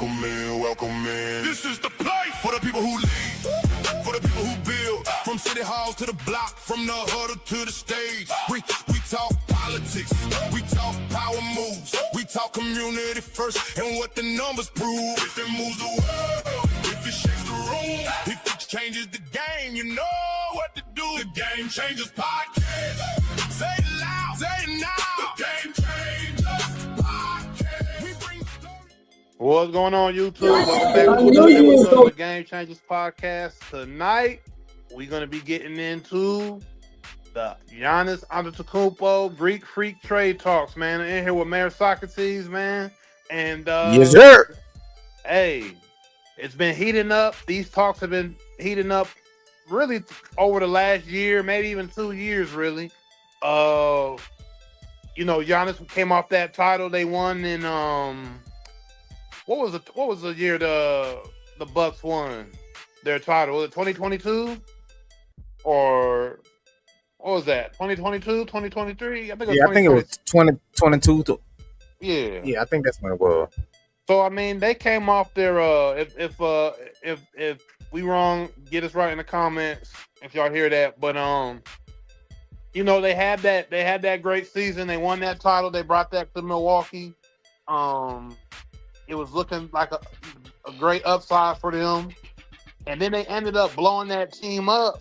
Welcome in, welcome in. This is the place for the people who lead, for the people who build. From city halls to the block, from the huddle to the stage. We talk politics, we talk power moves, we talk community first and what the numbers prove. If it moves the world, if it shakes the room, if it changes the game, you know what to do. The Game Changers Podcast. Say it loud, say it now. The Game Changers Podcast. We bring the story. What's going on, YouTube? Welcome back to another episode of the Game Changers Podcast. Tonight, we're going to be getting into the Giannis Antetokounmpo Greek Freak trade talks, man. I'm in here with Mayor Socrates, man. And yes, sir. Hey, it's been heating up. These talks have been heating up really over the last year, maybe even 2 years, really. Giannis came off that title they won in what was the year the Bucks won their title? Was it 2022 or what was that? 2022, 2023? I think it was 2022. Yeah, I think that's when it was. So I mean, they came off their if we wrong, get us right in the comments if y'all hear that. But they had that great season. They won that title. They brought that to Milwaukee. It was looking like a great upside for them. And then they ended up blowing that team up,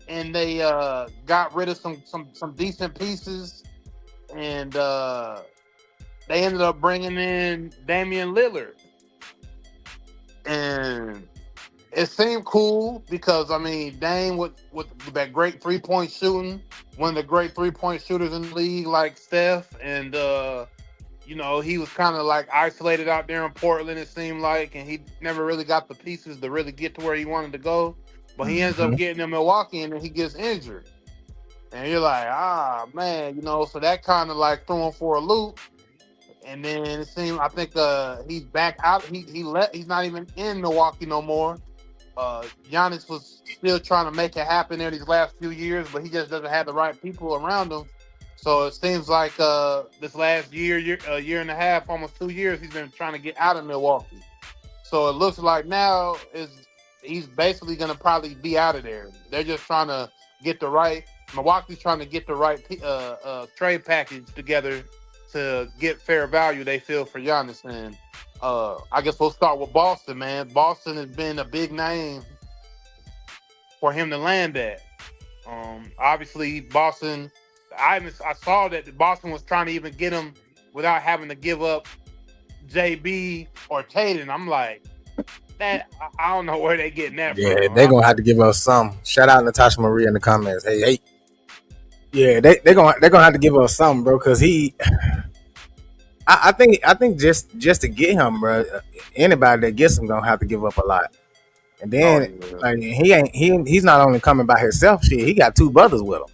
and they got rid of some decent pieces, and they ended up bringing in Damian Lillard. And it seemed cool because, I mean, Dame with that great three-point shooting, one of the great three-point shooters in the league like Steph, and he was kind of like isolated out there in Portland, it seemed like, and he never really got the pieces to really get to where he wanted to go. But he ends up getting in Milwaukee, and then he gets injured. And you're like, man, so that kind of like threw him for a loop. And then it seemed, I think he's back out. He's not even in Milwaukee no more. Giannis was still trying to make it happen there these last few years, but he just doesn't have the right people around him. So it seems like this last year and a half, almost 2 years, he's been trying to get out of Milwaukee. So it looks like now he's basically going to probably be out of there. They're just trying to get Milwaukee's trying to get the right trade package together to get fair value, they feel, for Giannis. And I guess we'll start with Boston, man. Boston has been a big name for him to land at. Obviously, Boston, I saw that Boston was trying to even get him without having to give up JB or Tatum. I'm like, that I don't know where they getting that from. Yeah, they're going to have to give us some. Shout out Natasha Marie in the comments. Hey. Yeah, they're gonna have to give us something, bro, because I think just to get him, bro, anybody that gets him gonna have to give up a lot. And then like he's not only coming by himself, shit, he got two brothers with him.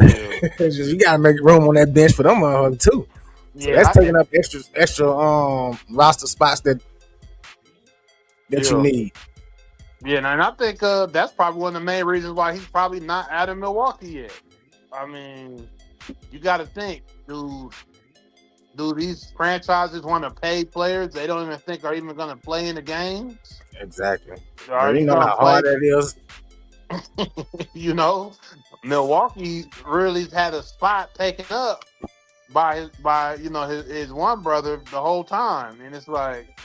Yeah. You gotta make room on that bench for them too. So that's taking up extra roster spots that you need. Yeah, and I think that's probably one of the main reasons why he's probably not out of Milwaukee yet. I mean, you got to think, do these franchises want to pay players they don't even think are even going to play in the games? Exactly. You know how hard that is. Milwaukee really had a spot taken up by his one brother the whole time, and it's like,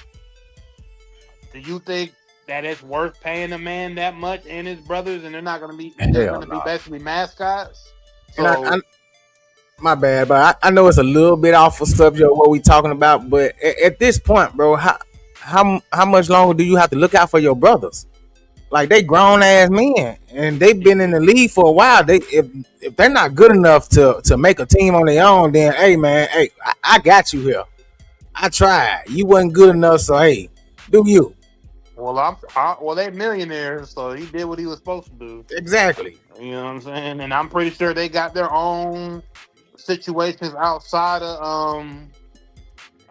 do you think that it's worth paying a man that much and his brothers, and they're not going to be basically mascots? So, my bad, but I know it's a little bit off of subject what we talking about, but at this point, bro, how much longer do you have to look out for your brothers? Like, they grown ass men, and they've been in the league for a while. If they're not good enough to make a team on their own, then I got you here. I tried. You wasn't good enough, so hey, do you? Well, they're millionaires, so he did what he was supposed to do. Exactly. You know what I'm saying? And I'm pretty sure they got their own situations outside of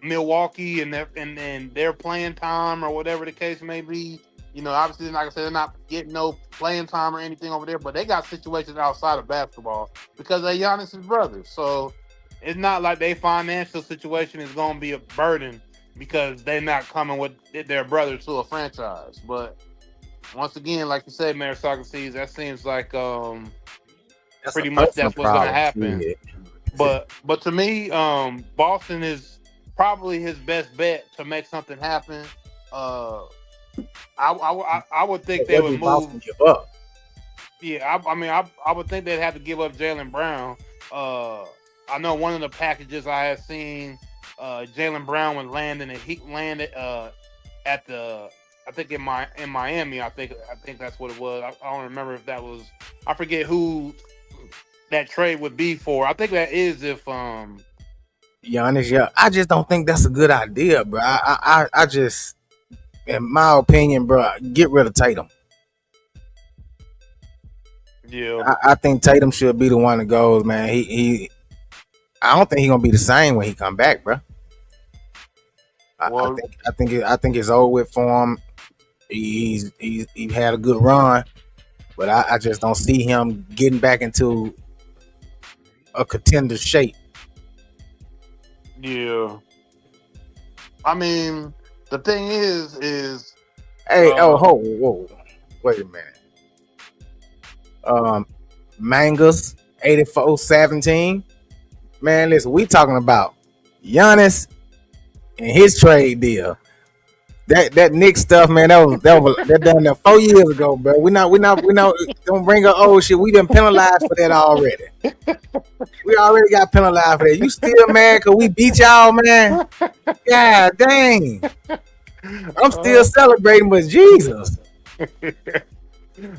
Milwaukee and their playing time or whatever the case may be. Obviously, like I said, they're not getting no playing time or anything over there, but they got situations outside of basketball because they're Giannis' brothers. So it's not like their financial situation is going to be a burden because they're not coming with their brothers to a franchise. But once again, like you said, Mayor Socrates, that seems like That's a pretty much personal that's what's gonna problem. happen. Shit. But to me, Boston is probably his best bet to make something happen. Uh, I would think they What would do move. Boston give up? Yeah, I mean, I would think they'd have to give up Jalen Brown. Uh, I know one of the packages I had seen, Jalen Brown was landing, and he landed at the, I think in Miami. I think that's what it was. I don't remember if that was. I forget who that trade would be for. I think that is if Giannis, yeah, I just don't think that's a good idea, bro. I just, in my opinion, bro, get rid of Tatum. yeah. I think Tatum should be the one that goes, man. I don't think he's gonna be the same when he come back, bro. Well, I think it's over with for him. He had a good run, but I just don't see him getting back into a contender shape. yeah. I mean, the thing is Hey, oh, uh, whoa, wait a minute. Mangas 84-17. Man, listen, we talking about Giannis and his trade deal. That Nick stuff, man, that done there 4 years ago, bro. We not don't bring up old shit. We been penalized for that already. We already got penalized for that. You still mad cause we beat y'all, man? God dang. I'm still celebrating, but Jesus.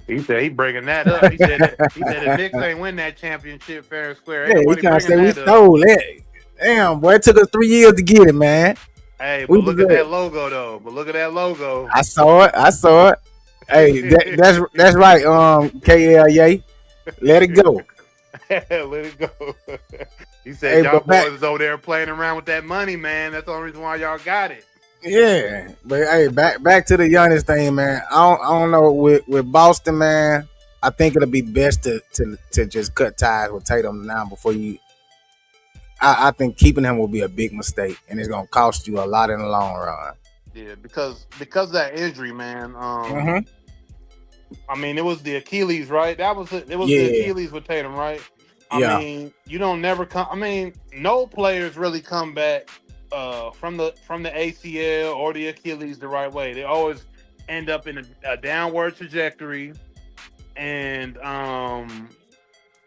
he said he bringing that up. He said the Knicks ain't win that championship fair and square. Ain't Yeah, he nobody trying to bringing say we that up. stole it. Damn, boy, it took us 3 years to get it, man. Hey, We but look at deserve. that logo though. But look at that logo. I saw it. I saw it. Hey, that's right. KL, yay. Let it go. Let it go. He said Hey, y'all but back. boys is over there playing around with that money, man. That's the only reason why y'all got it. Yeah, but hey, back to the Giannis thing, man. I don't know with Boston, man. I think it'll be best to just cut ties with Tatum now before you. I think keeping him will be a big mistake, and it's gonna cost you a lot in the long run. Yeah, because of that injury, man. Hmm. I mean, it was the Achilles, right? That was it. It was the Yeah, Achilles with Tatum, right? I yeah, mean, you don't never come. I mean, no players really come back from the ACL or the Achilles the right way. They always end up in a downward trajectory, and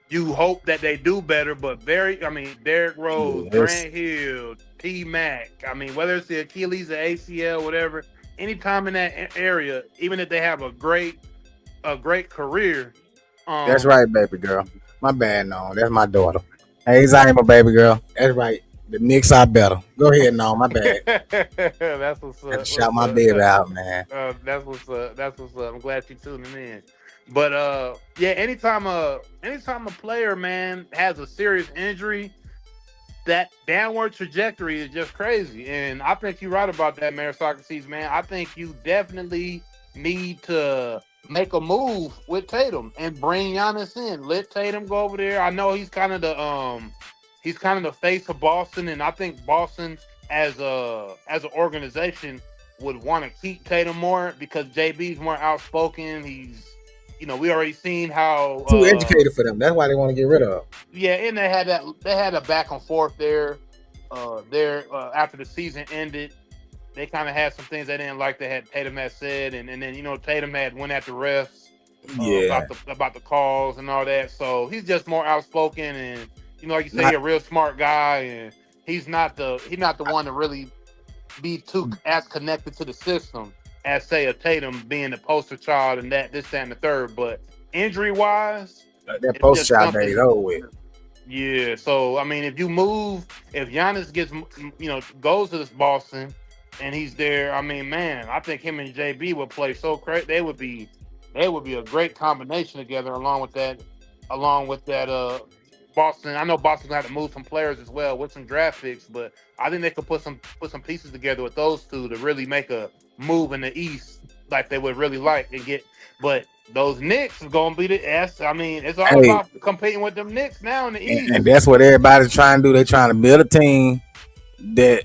you hope that they do better. But I mean, Derrick Rose, yeah. Grant Hill, T Mac. I mean, whether it's the Achilles, the ACL, whatever. Anytime in that area, even if they have a great career. That's Um, right, baby girl. My bad, no. That's my daughter. Hey, Zayma, baby girl. That's right. The Knicks are better. Go ahead, no. My bad. that's what's Got to up. shout What's my up? baby out, man. That's what's up. That's what's up. I'm glad you tuning in. But yeah, anytime a player, man, has a serious injury, that downward trajectory is just crazy. And I think you're right about that, Mayor Socrates, man. I think you definitely need to make a move with Tatum and bring Giannis in. Let Tatum go over there. I know he's kind of the face of Boston, and I think Boston as an organization would want to keep Tatum more because JB's more outspoken. We already seen how Too educated for them. That's why they want to get rid of. yeah, and they had a back and forth there. After the season ended, they kind of had some things they didn't like that had Tatum had said, and then Tatum had went at the refs Yeah. about the calls and all that. So he's just more outspoken, and like you say, Not he's a real smart guy, and he's not the one to really be too as connected to the system as say a Tatum being the poster child and that this that and the third. But injury wise, that it's post just shot days something. over with. Yeah, so I mean, if Giannis goes to this Boston, and he's there, I mean, man, I think him and JB would play so great. They would be a great combination together, along with that Boston. I know Boston's gonna have to move some players as well with some draft picks, but I think they could put some pieces together with those two to really make a move in the East like they would really like and get. But those Knicks is gonna be the S. I mean, it's all Hey, about competing with them Knicks now in the and East. that's what everybody's trying to do. They're trying to build a team that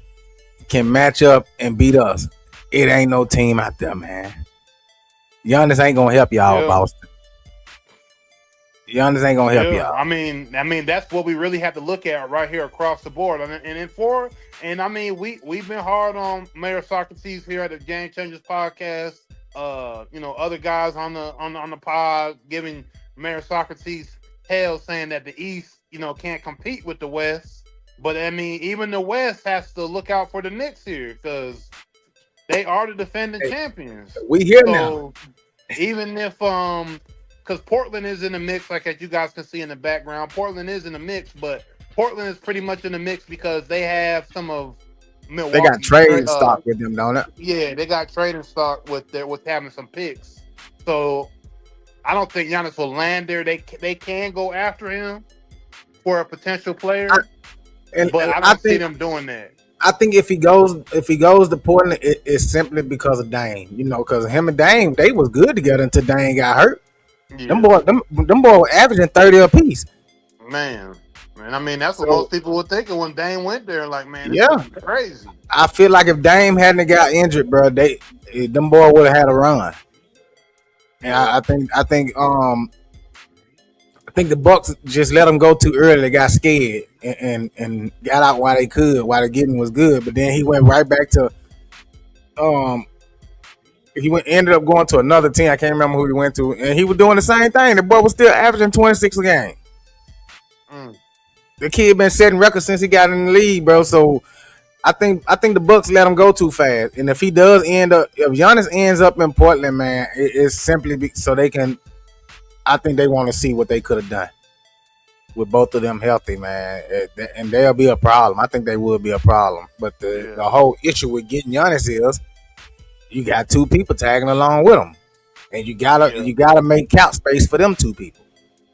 can match up and beat us, it ain't no team out there, man. Giannis ain't gonna help y'all, Yeah. Boston. Giannis ain't gonna help Yeah, y'all. I mean that's what we really have to look at right here across the board. And I mean we've been hard on Mayor Socrates here at the Game Changers podcast. Other guys on the pod giving Mayor Socrates hell, saying that the East, can't compete with the West. But I mean, even the West has to look out for the Knicks here because they are the defending Hey, champions. we here now. So even if because Portland is in the mix, like as you guys can see in the background, Portland is in the mix, but Portland is pretty much in the mix because they have some of They got Milwaukee's trade stock with them, don't it? yeah, they got trading stock with having some picks. So I don't think Giannis will land there. They can go after him for a potential player, but And I don't see them doing that. I think if he goes to Portland, it's simply because of Dame. Because him and Dame, they was good together until Dame got hurt. Them Yeah, boy, them boy were averaging 30 apiece. man. I mean, that's what So most people were thinking when Dame went there. Like, man, this yeah, is crazy. I feel like if Dame hadn't got injured, bro, them boy would have had a run. And Yeah, I think the Bucks just let them go too early. They got scared and got out while they could, while the getting was good. But then he went right back to um ended up going to another team. I can't remember who he went to, and he was doing the same thing. The boy was still averaging 26 a game. mm, The kid been setting records since he got in the league, bro. So I think the Bucks let him go too fast. And if he does if Giannis ends up in Portland, man, it's simply so they can. I think they want to see what they could have done with both of them healthy, man, and they'll be a problem. I think they will be a problem. But the yeah, the whole issue with getting Giannis is you got two people tagging along with him, and you gotta yeah, you gotta make cap space for them two people.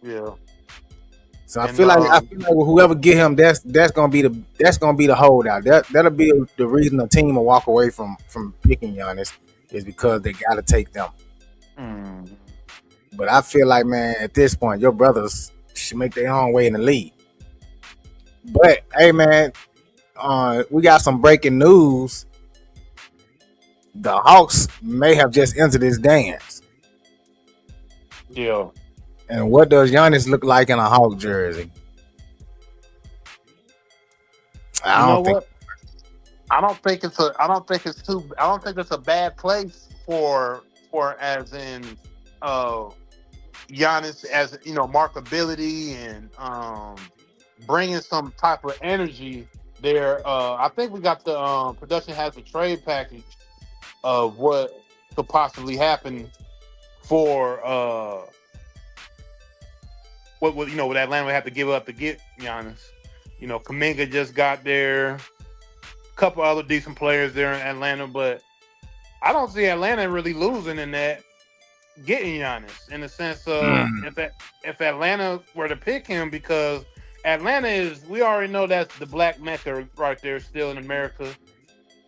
yeah. So I And feel like whoever get him, that's gonna be the holdout. That'll be the reason the team will walk away from picking Giannis is because they gotta take them. mm, But I feel like, man, at this point, your brothers should make their own way in the league. But hey, man, we got some breaking news. The Hawks may have just entered this dance. yeah. And what does Giannis look like in a Hawk jersey? You I know don't think. what? I don't think it's a bad place for as in uh Giannis, as marketability and bringing some type of energy there. I think we got the production has a trade package of what could possibly happen for what Atlanta would have to give up to get Giannis. Kaminga just got there, a couple other decent players there in Atlanta, but I don't see Atlanta really losing in that getting Giannis in the sense of Mm, if Atlanta were to pick him, because Atlanta is, we already know that's the black mecca right there still in America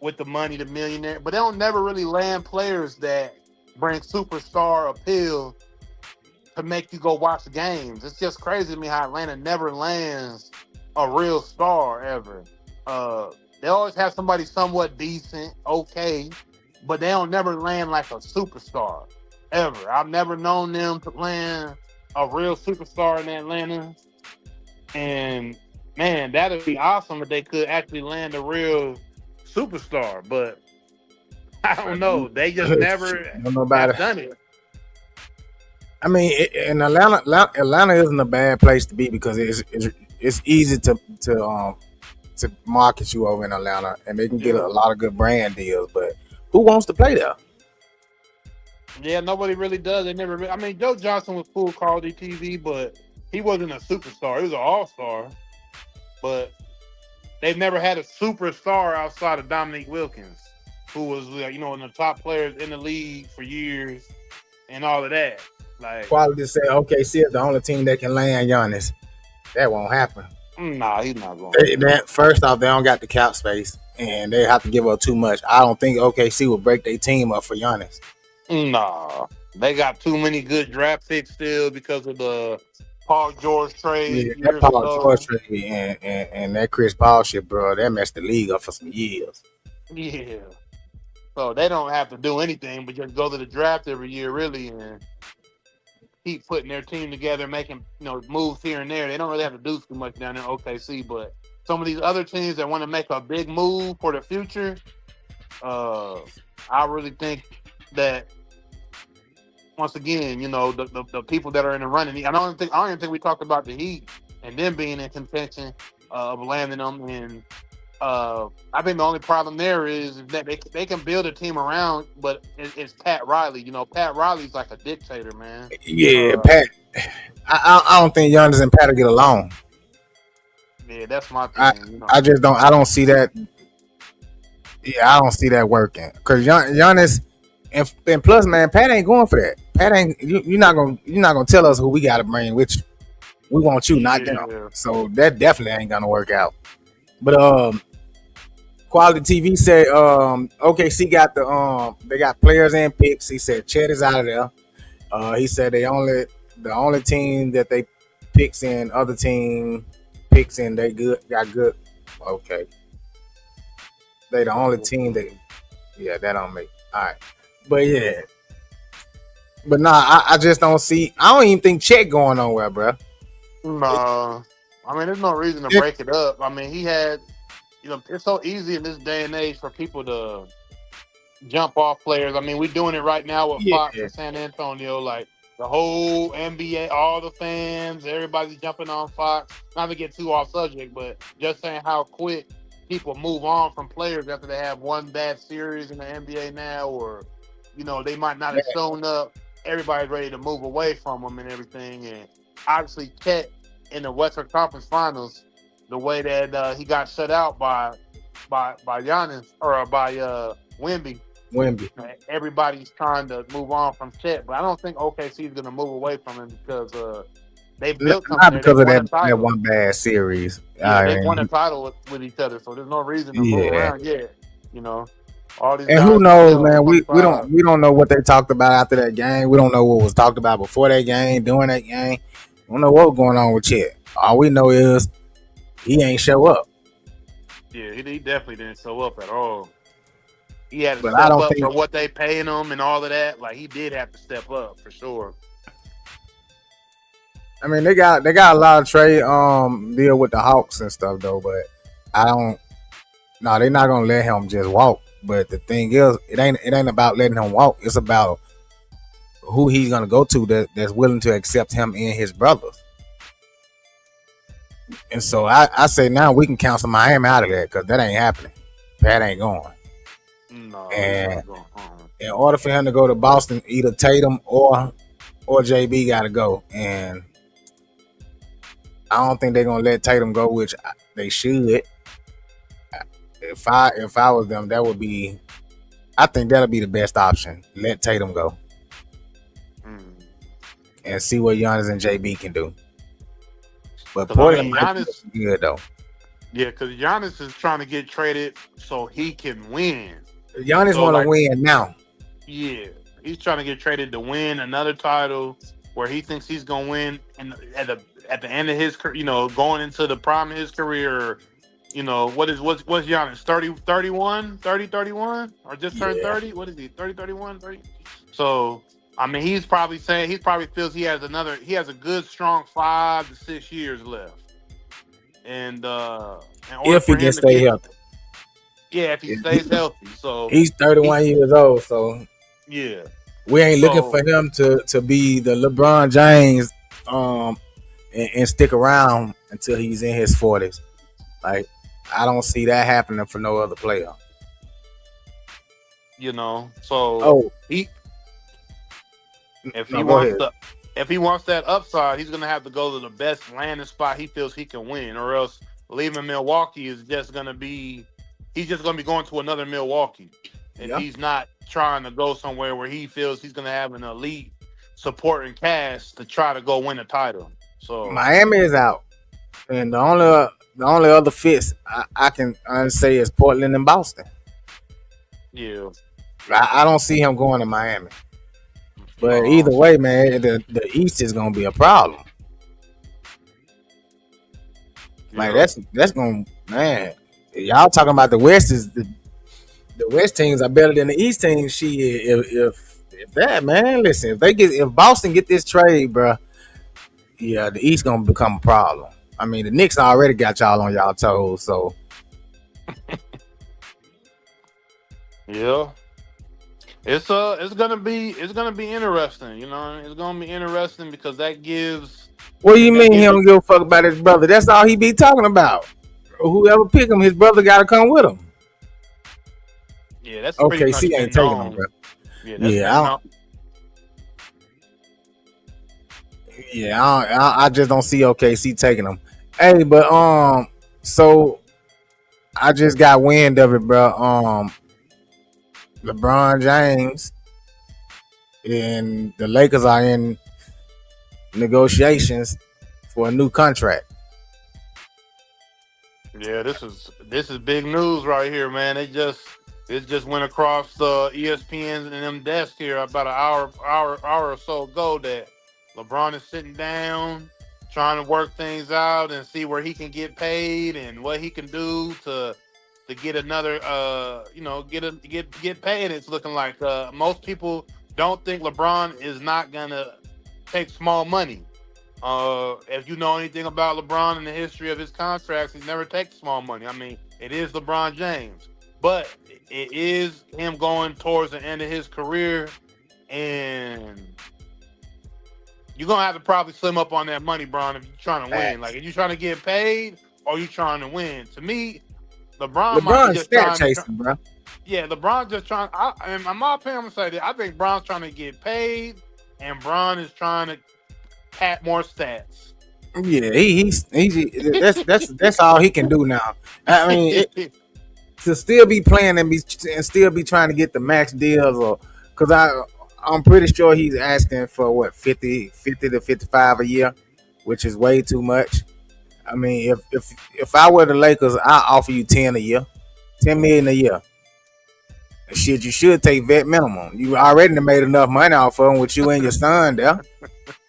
with the money, the millionaire, but they don't never really land players that bring superstar appeal to make you go watch the games. It's just crazy to me how Atlanta never lands a real star ever. They always have somebody somewhat decent, okay, but they don't never land like a superstar ever. I've never known them to land a real superstar in Atlanta. And man, that'd be awesome if they could actually land a real superstar. But I don't know. They just never don't know about have it. done it. I mean, in Atlanta isn't a bad place to be because it's easy to market you over in Atlanta, and they can get a Yeah. lot of good brand deals. But who wants to play there? Yeah, nobody really does. They never. I mean, Joe Johnson was cool quality TV, but he wasn't a superstar. He was an all star, but they've never had a superstar outside of Dominique Wilkins, who was one of the top players in the league for years and all of that. Like, Quality say, okay, see if the only team that can land Giannis. That won't happen. nah, he's not going there. First off, they don't got the cap space, and they have to give up too much. I don't think OKC will break their team up for Giannis. Nah, they got too many good draft picks still because of the Paul George Yeah, trade that years Paul ago. George trade and that Chris Paul shit, bro, that messed the league up for some years. Yeah. So they don't have to do anything but just go to the draft every year, really, and keep putting their team together, making moves here and there. They don't really have to do too much down in OKC, but some of these other teams that want to make a big move for the future, uh, I really think that once again, the people that are in the running. I don't even think we talked about the Heat and them being in contention of landing them. And I think the only problem there is that they can build a team around, but it's Pat Riley. Pat Riley's like a dictator, man. Yeah, Uh, Pat. I don't think Giannis and Pat will get along. yeah, that's my I thing. I just don't. I don't see that. Yeah, I don't see that working. Cause Giannis and plus, man, Pat ain't going for that. Pat ain't. You're not gonna tell us who we got to bring. Which we want you, not them. Yeah, So that definitely ain't gonna work out. But Quality TV said OKC got they got players and picks. He said Chet is out of there. He said the only team that they picks in other team picks in they got good. Okay, they the only team that that don't make all right. But yeah, but nah, I just don't see. I don't even think Chet going nowhere, bro. no. I mean, there's no reason to Yeah, break it up. I mean, he had. It's so easy in this day and age for people to jump off players. I mean, we're doing it right now with Fox yeah, and San Antonio. Like the whole NBA, all the fans, everybody's jumping on Fox. Not to get too off subject, but just saying how quick people move on from players after they have one bad series in the NBA now, or they might not have shown up. Everybody's ready to move away from them and everything. And obviously, Chet in the Western Conference Finals, the way that he got shut out by Giannis or by Wemby. Wemby. Everybody's trying to move on from Chet, but I don't think OKC is going to move away from him because they built something Not there. They because of won a that title. one bad series. Yeah, they won a title with each other, so there's no reason to move Yeah. around yet. You know, all these And guys who are knows, still man? We 25. don't know what they talked about after that game. We don't know what was talked about before that game, during that game. We don't know what was going on with Chet. All we know is he ain't show up. Yeah, he definitely didn't show up at all. He had to But I step don't up for think. what they paying him and all of that. Like he did have to step up for sure. I mean, they got a lot of trade deal with the Hawks and stuff though. But I don't. No, they're not gonna let him just walk. But the thing is, it ain't about letting him walk. It's about who he's gonna go to that's willing to accept him and his brothers. And so I say now we can cancel Miami out of that because that ain't happening. Pat ain't going. No, he's And not going. in order for him to go to Boston, either Tatum or JB got to go. And I don't think they're gonna let Tatum go, which they should. If I was them, that would be. I think that'll be the best option. Let Tatum go and see what Giannis and JB can do. But Portland might be Giannis, good though. yeah, because Giannis is trying to get traded so he can win. Giannis So, want to like, win now. yeah, he's trying to get traded to win another title where he thinks he's going to win at the end of his career, going into the prime of his career. What's Giannis, 30, 31, 30, 31, or just turned 30? What is he, 30, 31, 30? So, I mean, he probably feels he has a good, strong 5 to 6 years left. And in order If he for can him to stay healthy. yeah, if he stays healthy. So, He's 31 years old, so yeah. we ain't looking So, for him to be the LeBron James and stick around until he's in his 40s. Like, I don't see that happening for no other player. so Oh, if no, he go wants ahead. the if he wants that upside, he's gonna have to go to the best landing spot he feels he can win, or else leaving Milwaukee is just gonna be he's just gonna be going to another Milwaukee. If Yeah. he's not trying to go somewhere where he feels he's gonna have an elite supporting cast to try to go win a title. So Miami is out, and the only other fits I can say is Portland and Boston. yeah. I don't see him going to Miami. But No. either way, man, the East is gonna be a problem. Like Yeah. that's gonna man. Y'all talking about the West is the West teams are better than the East teams. If that man, listen, if Boston get this trade, bro, yeah, the East gonna become a problem. I mean, the Knicks already got y'all on y'all toes, so Yeah. It's gonna be interesting, you know. It's gonna be interesting because that gives what do you that mean he gives don't give a fuck about his brother? That's all he be talking about. Whoever pick him, his brother got to come with him. yeah, that's pretty much OKC ain't been taking him, known. bro. Yeah, that's Yeah, been known. I just don't see OKC taking him. Hey, but so I just got wind of it, bro. LeBron James and the Lakers are in negotiations for a new contract. Yeah, this is big news right here, man. It just went across the ESPN and them desk here about an hour or so ago that LeBron is sitting down trying to work things out and see where he can get paid and what he can do to get another get paid. It's looking like most people don't think LeBron is not gonna take small money. If you know anything about LeBron and the history of his contracts, he's never taken small money. I mean, it is LeBron James, but it is him going towards the end of his career, and you're gonna have to probably slim up on that money, Bron, if you're trying to win. Like, if you're trying to get paid or you trying to win. To me, LeBron might be LeBron's just stat trying to. chasing, bro. Yeah, LeBron just trying. In my opinion, I'm gonna say that I think Bron's trying to get paid, and Bron is trying to pat more stats. Yeah, that's all he can do now. I mean, to still be playing and still be trying to get the max deals, or because I'm pretty sure he's asking for what 50 to 55 a year, which is way too much. I mean, if I were the Lakers, I offer you 10 a year, 10 million a year. Shit, you should take vet minimum. You already done made enough money off of him with you and your son there.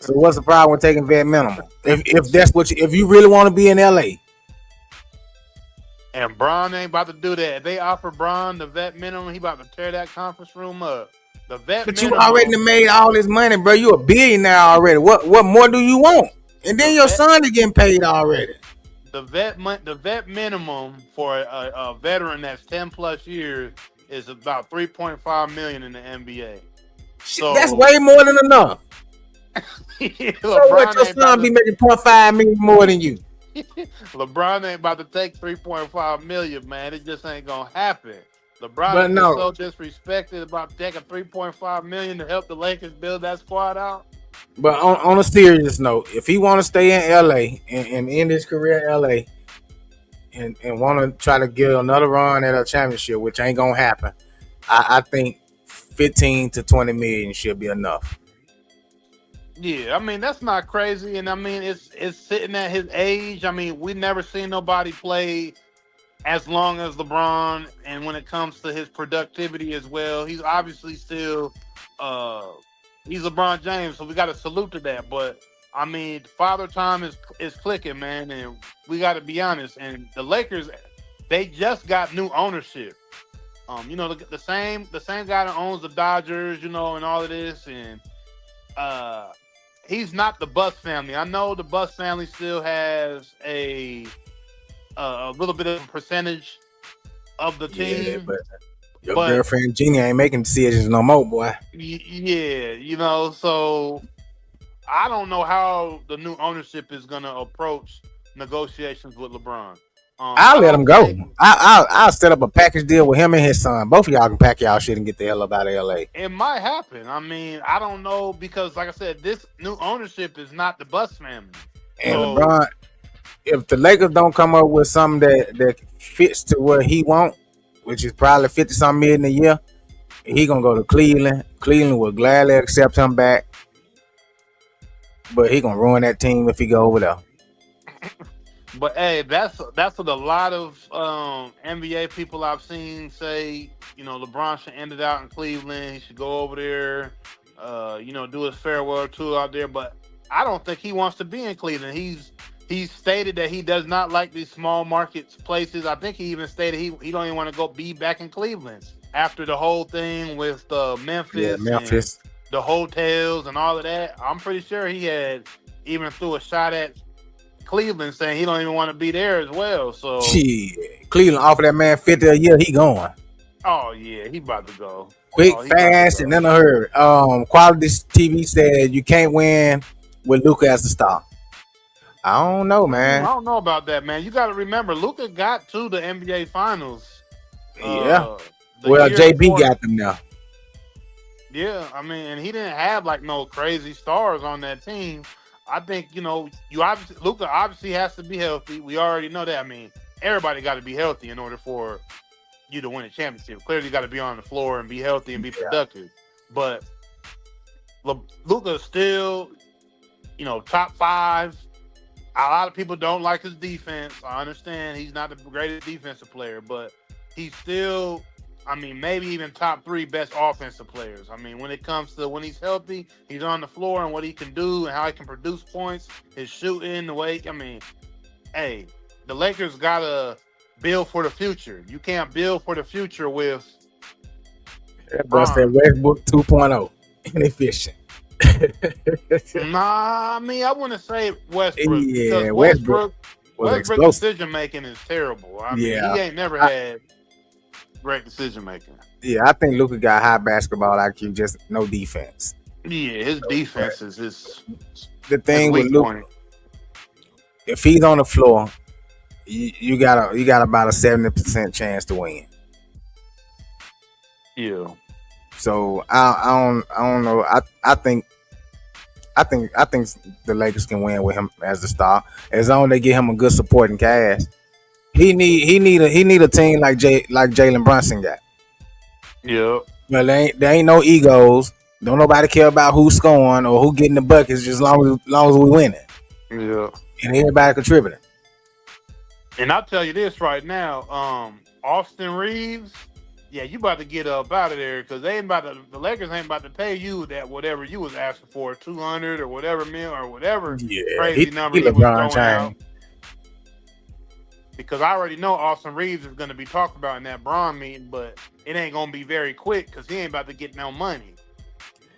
So what's the problem with taking vet minimum? If that's if you really want to be in LA. And Bron ain't about to do that. If they offer Bron the vet minimum, he about to tear that conference room up. The vet But you already minimum, made all this money, bro. You a billionaire already. What more do you want? And the then your vet, son is getting paid already. the vet minimum for a veteran that's 10 plus years is about 3.5 million in the NBA. Shit, that's So way more than enough. So what? LeBron Your ain't about son be to. making 0.5 million more than you. LeBron ain't about to take 3.5 million, man. It just ain't gonna happen. LeBron But is just no. so disrespected about taking 3.5 million to help the Lakers build that squad out. But on a serious note, if he want to stay in LA and end his career in LA and want to try to get another run at a championship, which ain't gonna happen, I think 15 to 20 million should be enough. Yeah, I mean that's not crazy, and I mean it's sitting at his age. I mean we never seen nobody play as long as LeBron, and when it comes to his productivity as well, he's obviously still uh he's LeBron James, so we got to salute to that. But I mean, father time is clicking, man, and we got to be honest. And the Lakers, they just got new ownership. The same guy that owns the Dodgers, and all of this, and uh he's not the Buss family. I know the Buss family still has a little bit of a percentage of the Yeah, team, but your but girlfriend Jeannie ain't making decisions no more, boy. yeah, so I don't know how the new ownership is gonna approach negotiations with LeBron. I'll I let him don't go. think I'll set up a package deal with him and his son. Both of y'all can pack y'all shit and get the hell up out of LA. it might happen. I mean, I don't know because, like I said, this new ownership is not the Buss family. And So LeBron, if the Lakers don't come up with something that fits to what he want, which is probably 50 something million a year, he gonna go to Cleveland. Cleveland will gladly accept him back, but he gonna ruin that team if he go over there. But hey, that's what a lot of NBA people I've seen say. LeBron should end it out in Cleveland. He should go over there, do his farewell tour out there. But I don't think he wants to be in Cleveland. He's stated that he does not like these small markets places. I think he even stated he don't even want to go be back in Cleveland. after the whole thing with Yeah, Memphis and Memphis. the hotels and all of that. I'm pretty sure he had even threw a shot at Cleveland, saying he don't even want to be there as well. So, Shit. Cleveland offered that man 50 a year. He going. oh yeah, he about to go. Quick, Oh, he about to fast, and go. then I heard. Quality TV said you can't win with Luka as the star. I don't know, I man. don't know about that, man. You got to remember, Luka got to the NBA Finals. Yeah. Uh, the Well, year JB before. got them now. Yeah, I mean, and he didn't have like no crazy stars on that team. I think you obviously Luka obviously has to be healthy. We already know that. I mean, everybody got to be healthy in order for you to win a championship. Clearly, you got to be on the floor and be healthy and be productive. But Luka's still, top 5. A lot of people don't like his defense. I understand he's not the greatest defensive player, but he's still, I mean, maybe even top 3 best offensive players. I mean, when it comes to when he's healthy, he's on the floor and what he can do and how he can produce points, his shooting, the way, I mean, hey, the Lakers got to build for the future. You can't build for the future with That boy said Bron. Westbrook 2.0. Inefficient. Nah, I mean, I want to say Westbrook because Yeah, Westbrook was Westbrook explosive. decision making is terrible. I mean, Yeah. he ain't never I, had great decision making. yeah, I think Luka got high basketball IQ, just no defense. Yeah, his But defense is the his thing with weak Luka, point. if he's on the floor, you got about a 70% chance to win. Yeah, So I don't know. I think the Lakers can win with him as the star, as long as they get him a good supporting cast. He need a team like Jalen Brunson got. yeah, Well, there ain't no egos. Don't nobody care about who's scoring or who getting the buckets, just long as we winning yeah. and everybody contributing. And I'll tell you this right now, Austin Reeves. Yeah, you about to get up out of there because the Lakers ain't about to pay you that whatever you was asking for, 200 or whatever mil or whatever Yeah, crazy number he he was LeBron throwing out. James. Because I already know Austin Reeves is going to be talked about in that Braun meeting, but it ain't going to be very quick because he ain't about to get no money.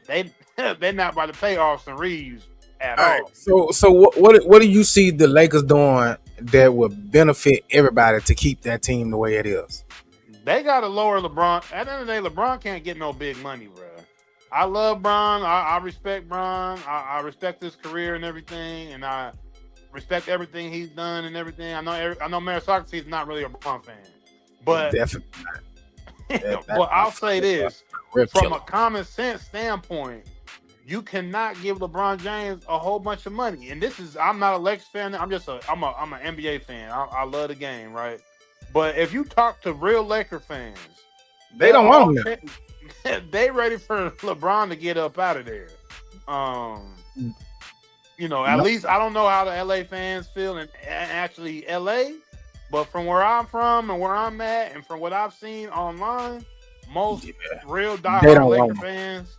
They're not about to pay Austin Reeves at All right. all. So what do you see the Lakers doing that would benefit everybody to keep that team the way it is? They got to lower LeBron. At the end of the day, LeBron can't get no big money, bro. I love Bron. I respect Bron. I respect his career and everything, and I respect everything he's done and everything. I know Meritocracy is not really a Bron fan, but Definitely. but I'll say this Real from killer. a common sense standpoint, you cannot give LeBron James a whole bunch of money. And I'm not a Lakers fan. I'm an NBA fan. I love the game, right? But if you talk to real Laker fans, They don't want him now. they ready for LeBron to get up out of there. At least I don't know how the LA fans feel in actually LA, but from where I'm from and where I'm at, and from what I've seen online, most real They diehard don't Laker want him. fans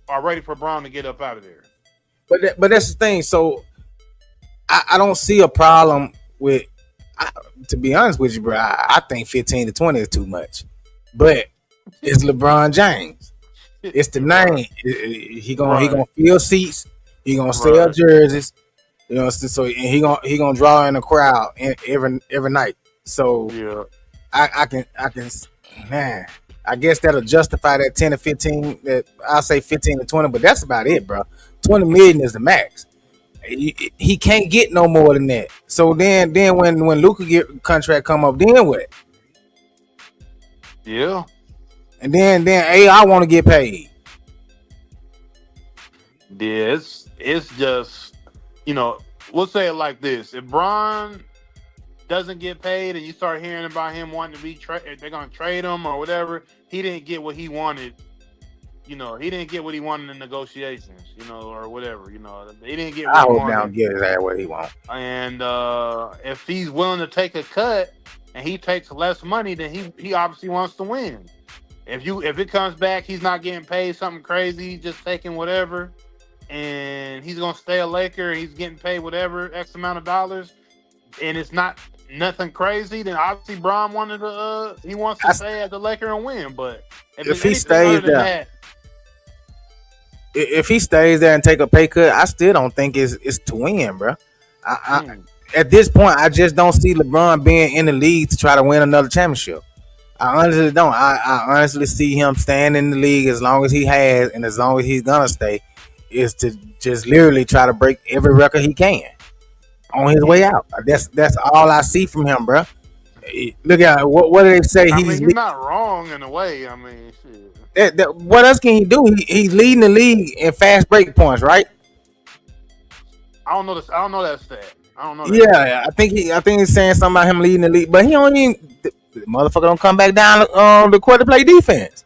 are ready for Brown to get up out of there. But that's the thing. So I don't see a problem with. To be honest with you, bro, I think 15 to 20 is too much. But it's LeBron James. It's the name. He gonna fill seats. He gonna sell jerseys. So and he gonna draw in a crowd every night. So Yeah. I can man. I guess that'll justify that 10 to 15. That I'll say 15 to 20, but that's about it, bro. 20 million is the max. He can't get no more than that. So then when Luka get contract come up, then what? Yeah. And then I want to get paid. Yeah, it's just we'll say it like this: if Bron doesn't get paid, and you start hearing about him wanting to be they're gonna trade him or whatever, he didn't get what he wanted. He didn't get what he wanted in negotiations, or whatever. He didn't get what I he hope wanted. now get his ass what he want. And if he's willing to take a cut and he takes less money, then he obviously wants to win. If it comes back, he's not getting paid something crazy, just taking whatever, and he's gonna stay a Laker, he's getting paid whatever X amount of dollars, and it's not nothing crazy, then obviously Bron wanted to he wants to I, stay at the Laker and win. But if if it's he anything other stays than there, that, if he stays there and take a pay cut, I still don't think it's to win, bro. I mm, at this point, I just don't see LeBron being in the league to try to win another championship. I honestly don't. I honestly see him staying in the league as long as he has and as long as he's gonna stay, is to just literally try to break every record he can on his way yeah, out. That's all I see from him, bro. Look at what do they say? I He's mean, you're not wrong in a way. I mean, shit. what else can he do? He's leading the league in fast break points, right? I don't know this. I don't know that stat. I don't know that stat. Yeah, I think he's saying something about him leading the league, but he don't even the motherfucker don't come back down the court to play defense.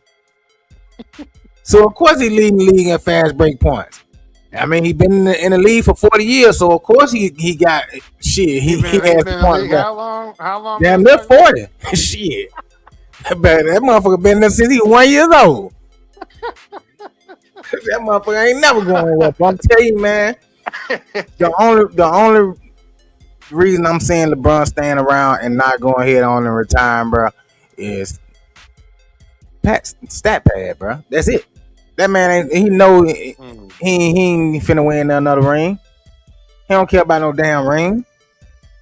So of course he leading the league in fast break points. I mean he been in the league for 40 years, so of course he got shit. He He has been the in the points league back. how long? How long? Damn near 40. Shit. But that motherfucker been there since he was 1 year old. That motherfucker ain't never going up. I'm telling you, man. The only reason I'm saying LeBron staying around and not going ahead on and retiring, bro, is stat pad, bro. That's it. That man ain't. He know Mm. he ain't finna win another ring. He don't care about no damn ring.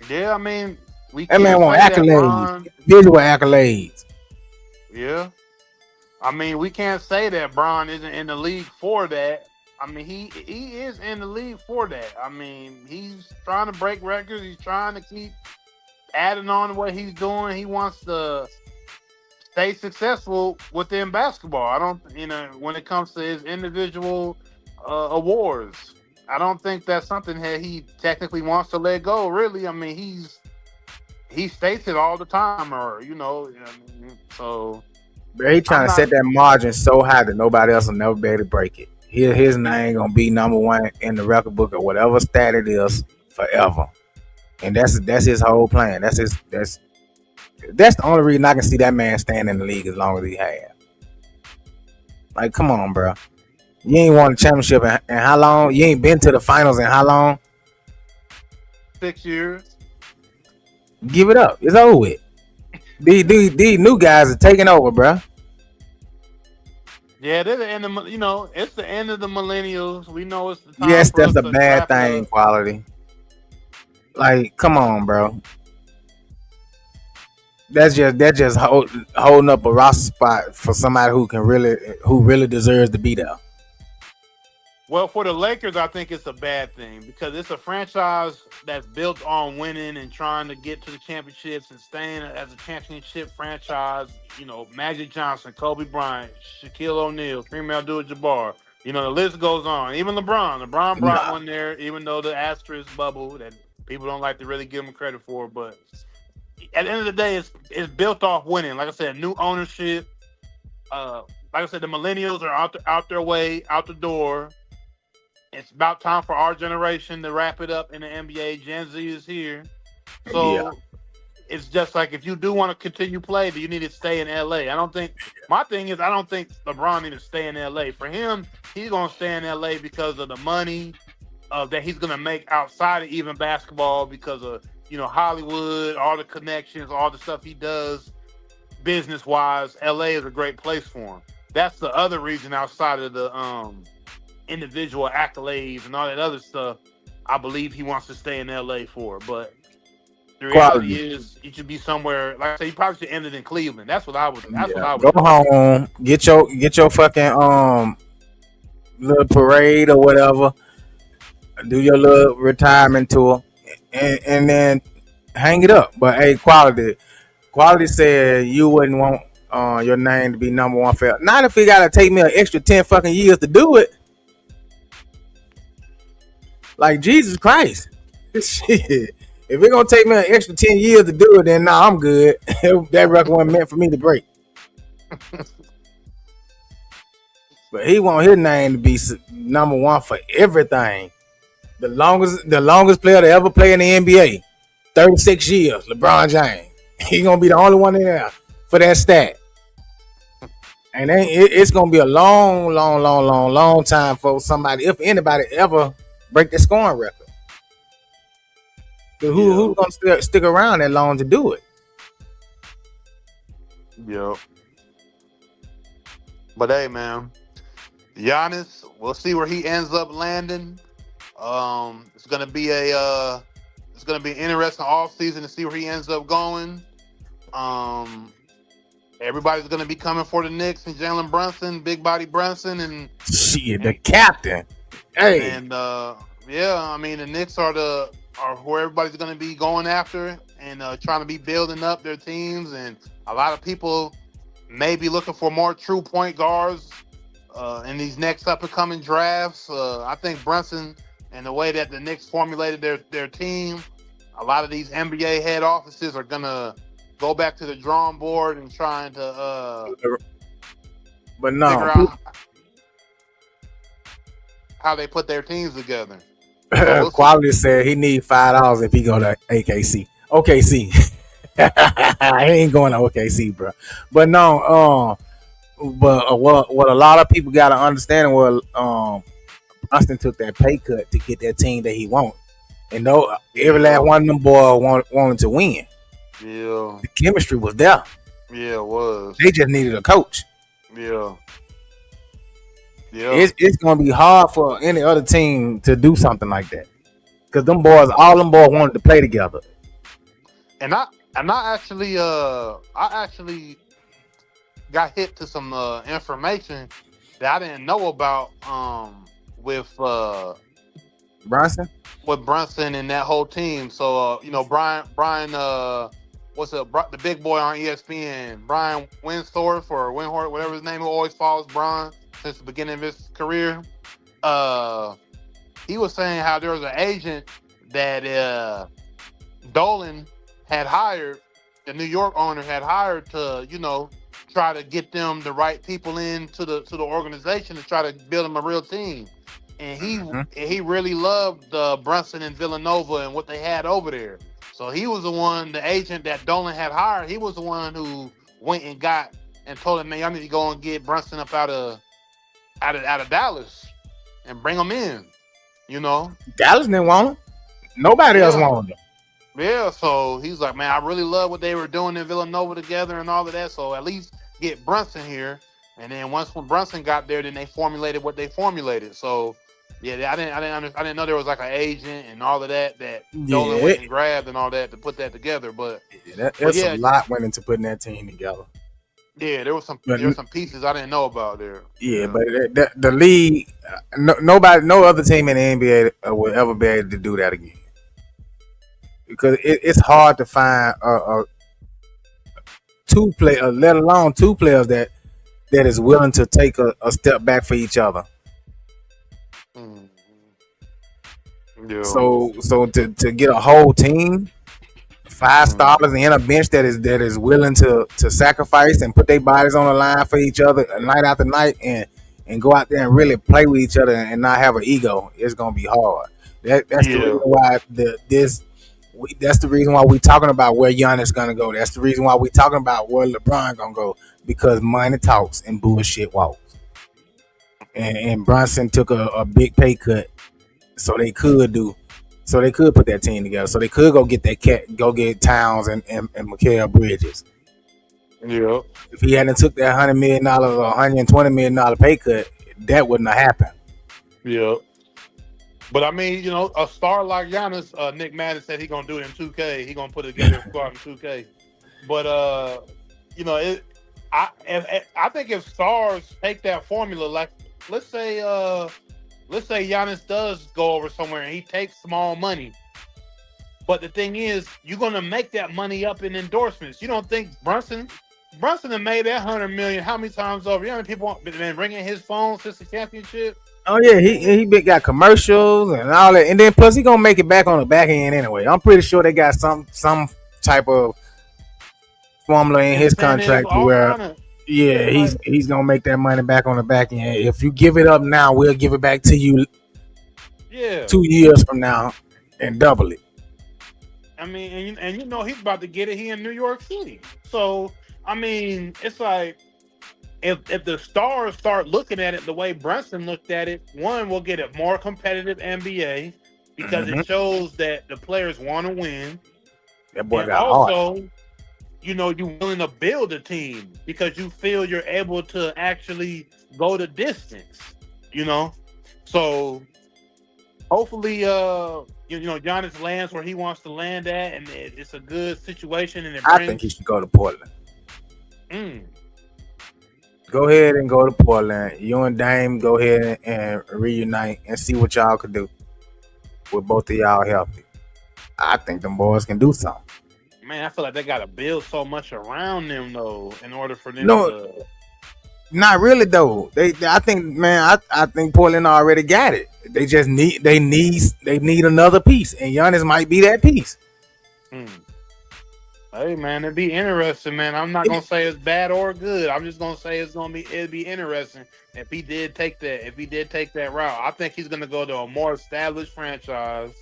Yeah, I mean, we That man can't want say that accolades, Bron. visual accolades. Yeah, I mean, we can't say that Bron isn't in the league for that. I mean, he is in the league for that. I mean, he's trying to break records. He's trying to keep adding on to what he's doing. He wants to stay successful within basketball. I don't, when it comes to his individual awards, I don't think that's something that he technically wants to let go. Really, I mean, he states it all the time, or I mean, so Bro, he I'm trying to not. set that margin so high that nobody else will never be able to break it. His name gonna be number one in the record book or whatever stat it is forever. And that's his whole plan. That's the only reason I can see that man staying in the league as long as he has. Like, come on, bro. You ain't won a championship in how long? You ain't been to the finals in how long? 6 years. Give it up. It's over with. These new guys are taking over, bro. Yeah, they're the end of it's the end of the millennials. We know it's the time Yes, for that's us a to bad wrap it thing, up. quality. Like, come on, bro. That's just holding up a roster spot for somebody who really deserves to be there. Well, for the Lakers, I think it's a bad thing because it's a franchise that's built on winning and trying to get to the championships and staying as a championship franchise. Magic Johnson, Kobe Bryant, Shaquille O'Neal, Kareem Abdul-Jabbar. The list goes on. Even LeBron. LeBron brought Nah, one there, even though the asterisk bubble that people don't like to really give him credit for. But at the end of the day, it's built off winning. Like I said, new ownership. Like I said, the millennials are out their way, out the door. It's about time for our generation to wrap it up in the NBA. Gen Z is here. yeah, So it's just like if you do want to continue play, do you need to stay in LA? I don't think my thing is I don't think LeBron needs to stay in LA. For him, he's gonna stay in LA because of the money that he's gonna make outside of even basketball because of Hollywood, all the connections, all the stuff he does business wise. LA is a great place for him. That's the other reason outside of the individual accolades and all that other stuff. I believe he wants to stay in LA for. But the reality quality. is, he should be somewhere. Like I say, he probably should end it in Cleveland. That's what I would. That's what Yeah, I would go do. home, get your fucking little parade or whatever. Do your little retirement tour, and then hang it up. But hey, quality said you wouldn't want your name to be number one for. Not if it gotta take me an extra 10 fucking years to do it. Like Jesus Christ. Shit. If it's gonna take me an extra 10 years to do it, then nah, I'm good. That record wasn't meant for me to break. But he want his name to be number one for everything. The longest player to ever play in the NBA. 36 years, LeBron James. He gonna be the only one in there for that stat. And then it's gonna be a long, long, long, long, long time for somebody, if anybody, ever break the scoring record. Who's gonna stick around that long to do it? yeah. But hey, man, Giannis, we'll see where he ends up landing. It's gonna be an interesting offseason to see where he ends up going. Um, Everybody's gonna be coming for the Knicks and Jalen Brunson, big body Brunson, Shit, the and captain. Hey, and yeah, I mean the Knicks are who everybody's gonna be going after and trying to be building up their teams, and a lot of people may be looking for more true point guards in these next up and coming drafts. I think Brunson and the way that the Knicks formulated their team, a lot of these NBA head offices are gonna go back to the drawing board and trying to but figure no, out how they put their teams together. So we'll see. Quality said he need $5 if he go to AKC. OKC. He ain't going to OKC, bro. But no, what a lot of people got to understand was Austin took that pay cut to get that team that he want. And no, every last one of them boys wanted to win. Yeah, The chemistry was there. yeah, it was. They just needed a coach. Yeah, yeah. It's gonna be hard for any other team to do something like that. Cause all them boys wanted to play together. And I actually got hit to some information that I didn't know about with Bronson? with Brunson and that whole team. So Brian what's the big boy on ESPN, Brian Winsthorpe or Winhort, whatever his name, who always follows Brian since the beginning of his career. He was saying how there was an agent that Dolan had hired, the New York owner had hired to, try to get them the right people into the organization to try to build them a real team. And he really loved Brunson and Villanova and what they had over there. So he was the agent that Dolan had hired. He was the one who went and got and told him, man, y'all need to go and get Brunson up out of Dallas and bring him in. Dallas didn't want him. Nobody else wanted him. Yeah, so he's like, man, I really love what they were doing in Villanova together and all of that. So at least get Brunson here. And then when Brunson got there, then they formulated what they formulated. So yeah, I didn't know there was like an agent and all of that Dolan went and grabbed and all that to put that together. But a lot went into putting that team together. Yeah, there were some pieces I didn't know about there. Yeah, but the league, no other team in the NBA will ever be able to do that again. Because it's hard to find let alone two players that is willing to take a step back for each other. Yeah. So to get a whole team, 5 starters and a bench that is willing to sacrifice and put their bodies on the line for each other night after night and go out there and really play with each other and not have an ego, it's gonna be hard. That's the reason why that's the reason why we talking about where Giannis gonna go. That's the reason why we talking about where LeBron gonna go, because money talks and bullshit walks. And Bronson took a big pay cut so they could put that team together. So they could go get Towns and Mikal Bridges. Yeah. If he hadn't took that $100 million or $120 million pay cut, that wouldn't have happened. Yeah. But I mean, a star like Giannis, Nick Madden said he's gonna do it in 2K. He's gonna put it together a squad in 2K. But I think if stars take that formula, like let's say Giannis does go over somewhere and he takes small money. But the thing is, you're gonna make that money up in endorsements. You don't think Brunson have made that $100 million how many times over? You know how many people have been ringing his phone since the championship? Oh yeah, he got commercials and all that, and then plus he gonna make it back on the back end anyway. I'm pretty sure they got some type of formula in his contract where he's gonna make that money back on the back end. If you give it up now, we'll give it back to you 2 years from now and double it. I mean, and he's about to get it here in New York City. So I mean, it's like if the stars start looking at it the way Brunson looked at it, one, we'll get a more competitive NBA. because it Hmm. shows that the players want to win, That boy and got heart. also, you're willing to build a team because you feel you're able to actually go the distance. You know, so hopefully, Giannis lands where he wants to land at, and it's a good situation, and it I think he brings. should go to Portland. Mm, Go ahead and go to Portland. You and Dame go ahead and reunite and see what y'all could do with both of y'all healthy. I think them boys can do something. man, I feel like they got to build so much around them though, in order for them No, to. not really though. I think, man, I think Portland already got it. They just need another piece, and Giannis might be that piece. Mm. Hey man, it'd be interesting, man. I'm not It- gonna say it's bad or good. I'm just gonna say it'd be interesting if he did take that route. I think he's gonna go to a more established franchise.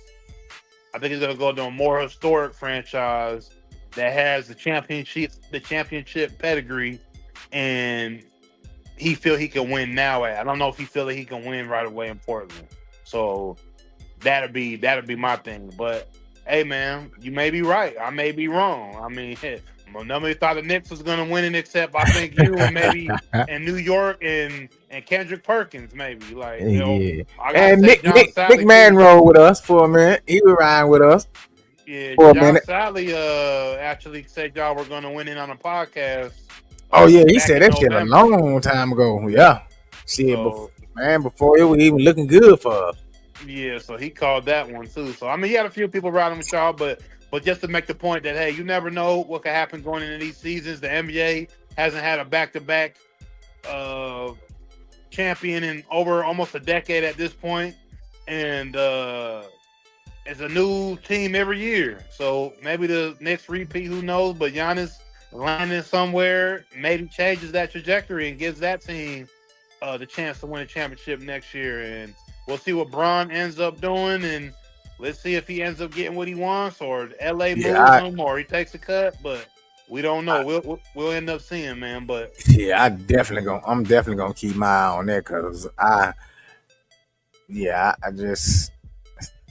I think he's gonna go to a more historic franchise that has the championship pedigree, and he feel he can win now at. I don't know if he feel that he can win right away in Portland. So that'd be my thing. But hey, man, you may be right. I may be wrong. I mean, nobody thought the Knicks was gonna win it except I think you and maybe in New York and Kendrick Perkins maybe. Like yeah. I gotta And say John Nick Sally Man too. rode with us for a minute. He was riding with us Yeah, for a John minute. Sally actually said y'all were gonna win it on a podcast Oh yeah, he back said in that shit a November. long time ago. Yeah, shit, So before it was even looking good for us. yeah, so he called that one too. So I mean, he had a few people riding with y'all, but just to make the point that hey, you never know what could happen going into these seasons. The NBA hasn't had a back-to-back uh, champion in over almost a decade at this point, and it's a new team every year. So maybe the next repeat, who knows? But Giannis landing somewhere maybe changes that trajectory and gives that team the chance to win a championship next year. And we'll see what Bron ends up doing, and let's see if he ends up getting what he wants, or LA Yeah, moves him, or he takes a cut. But we don't know. We'll end up seeing, man. But I'm definitely gonna keep my eye on that because I just,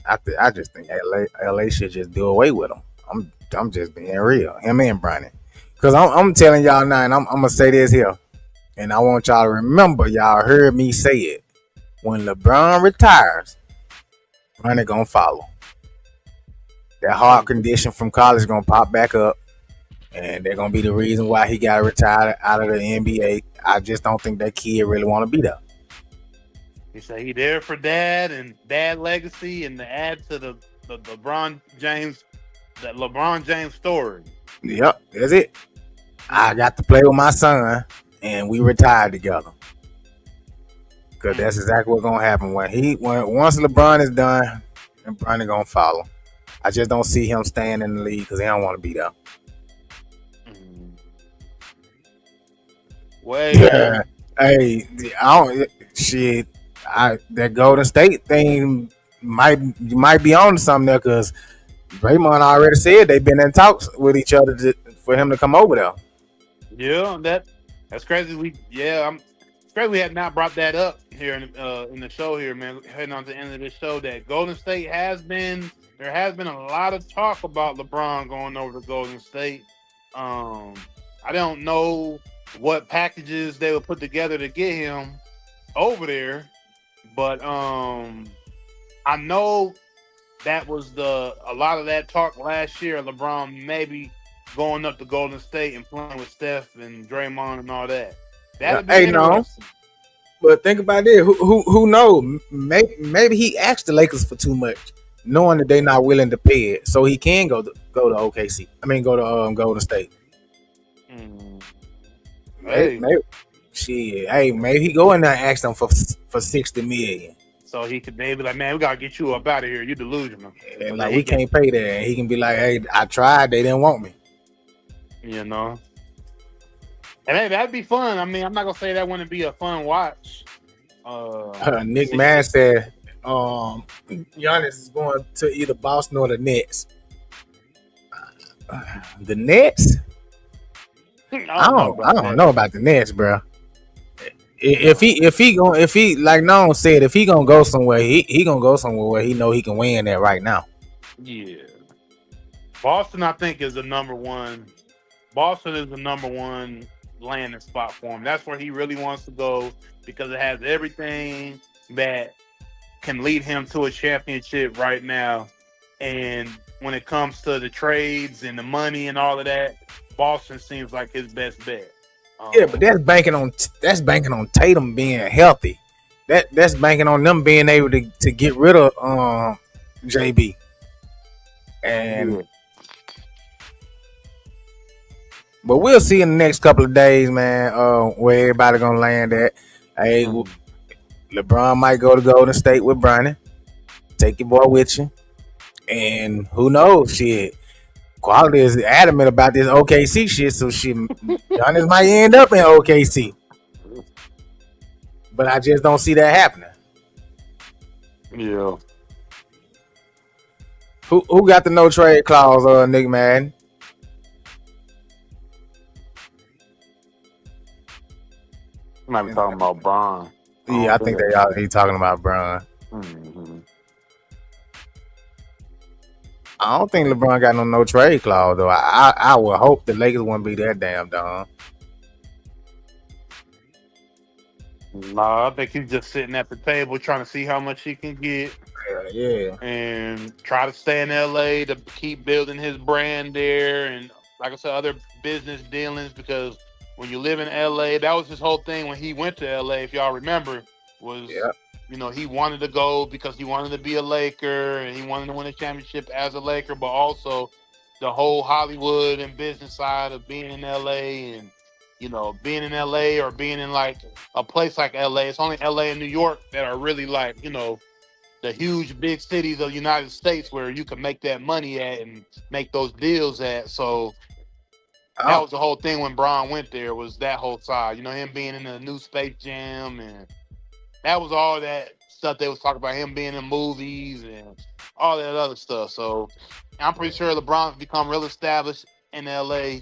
I just think LA should just do away with him. I'm just being real, him and Bronny, because I'm telling y'all now, and I'm gonna say this here, and I want y'all to remember, y'all heard me say it. When LeBron retires, Bronny gonna follow. That heart condition from college gonna pop back up, and they're gonna be the reason why he got retired out of the NBA. I just don't think that kid really want to be there. he said he there for dad and dad legacy, and to add to the LeBron James story. Yep, that's it. I got to play with my son, and we retired together. Cause that's exactly what's gonna happen when once LeBron is done, and Bronny gonna follow. I just don't see him staying in the league because he don't want to be there. Mm. Well, Yeah. man. Hey, I don't shit. That Golden State thing might be on to something there because Draymond already said they've been in talks with each other for him to come over there. Yeah, that's crazy. It's crazy we had not brought that up here in the show here, man. Heading on to the end of this show, that Golden State there has been a lot of talk about LeBron going over to Golden State. I don't know what packages they would put together to get him over there, but I know that was a lot of that talk last year. LeBron maybe going up to Golden State and playing with Steph and Draymond and all that. That'd be Hey, no, interesting. but think about it. Who knows? Maybe he asked the Lakers for too much, knowing that they're not willing to pay it, so he can go to OKC. I mean, go to Golden State. Mm. Hey, Maybe shit. Hey, maybe he go in there and ask them for 60 million, so he could maybe like, man, we gotta get you up out of here. You delusional. So and that like he we can, can't pay that. And he can be like, hey, I tried. They didn't want me. you know. And hey, that'd be fun. I mean, I'm not gonna say that wouldn't be a fun watch. Nick See, Mann said, Giannis is going to either Boston or the Nets. The Nets? I don't know I about don't that. know about the Nets, bro. If he like Noam said, if he gonna go somewhere, he gonna go somewhere where he know he can win at right now. Yeah. Boston, I think, is the number one. Boston is the number one landing spot for him. That's where he really wants to go because it has everything that can lead him to a championship right now. And when it comes to the trades and the money and all of that, Boston seems like his best bet. Yeah, but that's banking on Tatum being healthy. That's banking on them being able to get rid of JB. And Yeah. but we'll see in the next couple of days, man. Where everybody gonna land at. Hey, Mhm. LeBron might go to Golden State with Bronny. Take your boy with you, and who knows? Shit, Quality is adamant about this OKC shit, so shit, Giannis might end up in OKC. But I just don't see that happening. Yeah. Who got the no trade clause, Nick Madden? You might be talking about Bron. Yeah, I think he talking about Bron. Mm-hmm. I don't think LeBron got no trade clause though. I would hope the Lakers wouldn't be that damn dumb. Nah, I think he's just sitting at the table trying to see how much he can get Yeah. and try to stay in LA to keep building his brand there and like I said, other business dealings because when you live in LA, that was his whole thing when he went to LA, if y'all remember, was Yeah. he wanted to go because he wanted to be a Laker and he wanted to win a championship as a Laker, but also the whole Hollywood and business side of being in LA and being in LA or being in like a place like LA. It's only LA and New York that are really like, the huge big cities of the United States where you can make that money at and make those deals at. So that was the whole thing when Bron went there was that whole side. Him being in the new Space Jam and that was all that stuff they was talking about him being in movies and all that other stuff. So I'm pretty sure LeBron's become real established in LA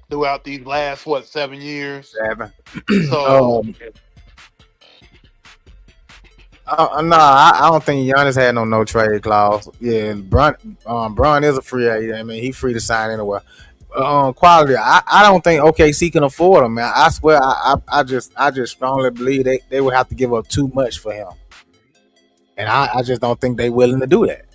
throughout these last 7 years. 7. So No, I don't think Giannis had no trade clause. Yeah, Bron is a free agent. I mean, he free to sign anywhere. Quality. I don't think OKC can afford him, man. I swear, I just strongly believe they would have to give up too much for him, and I just don't think they willing to do that.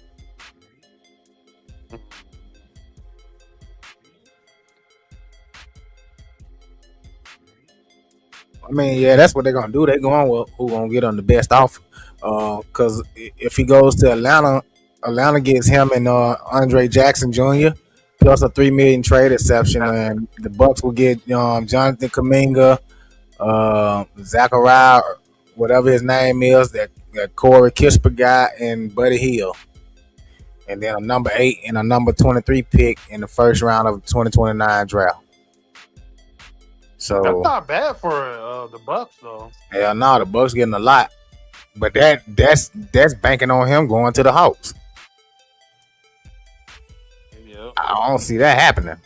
I mean, yeah, that's what they're gonna do. They're going with who gonna get on the best offer. Because if he goes to Atlanta, Atlanta gets him and Andre Jackson Jr. plus a $3 million trade exception, and the Bucks will get Jonathan Kuminga, Zachariah, whatever his name is, that Corey Kispert guy, and Buddy Hield, and then a number 8 and a number 23 pick in the first round of the 2029 draft. So that's not bad for the Bucks, though. Hell no, the Bucks getting a lot, but that's banking on him going to the Hawks. Yeah, I don't see that happening.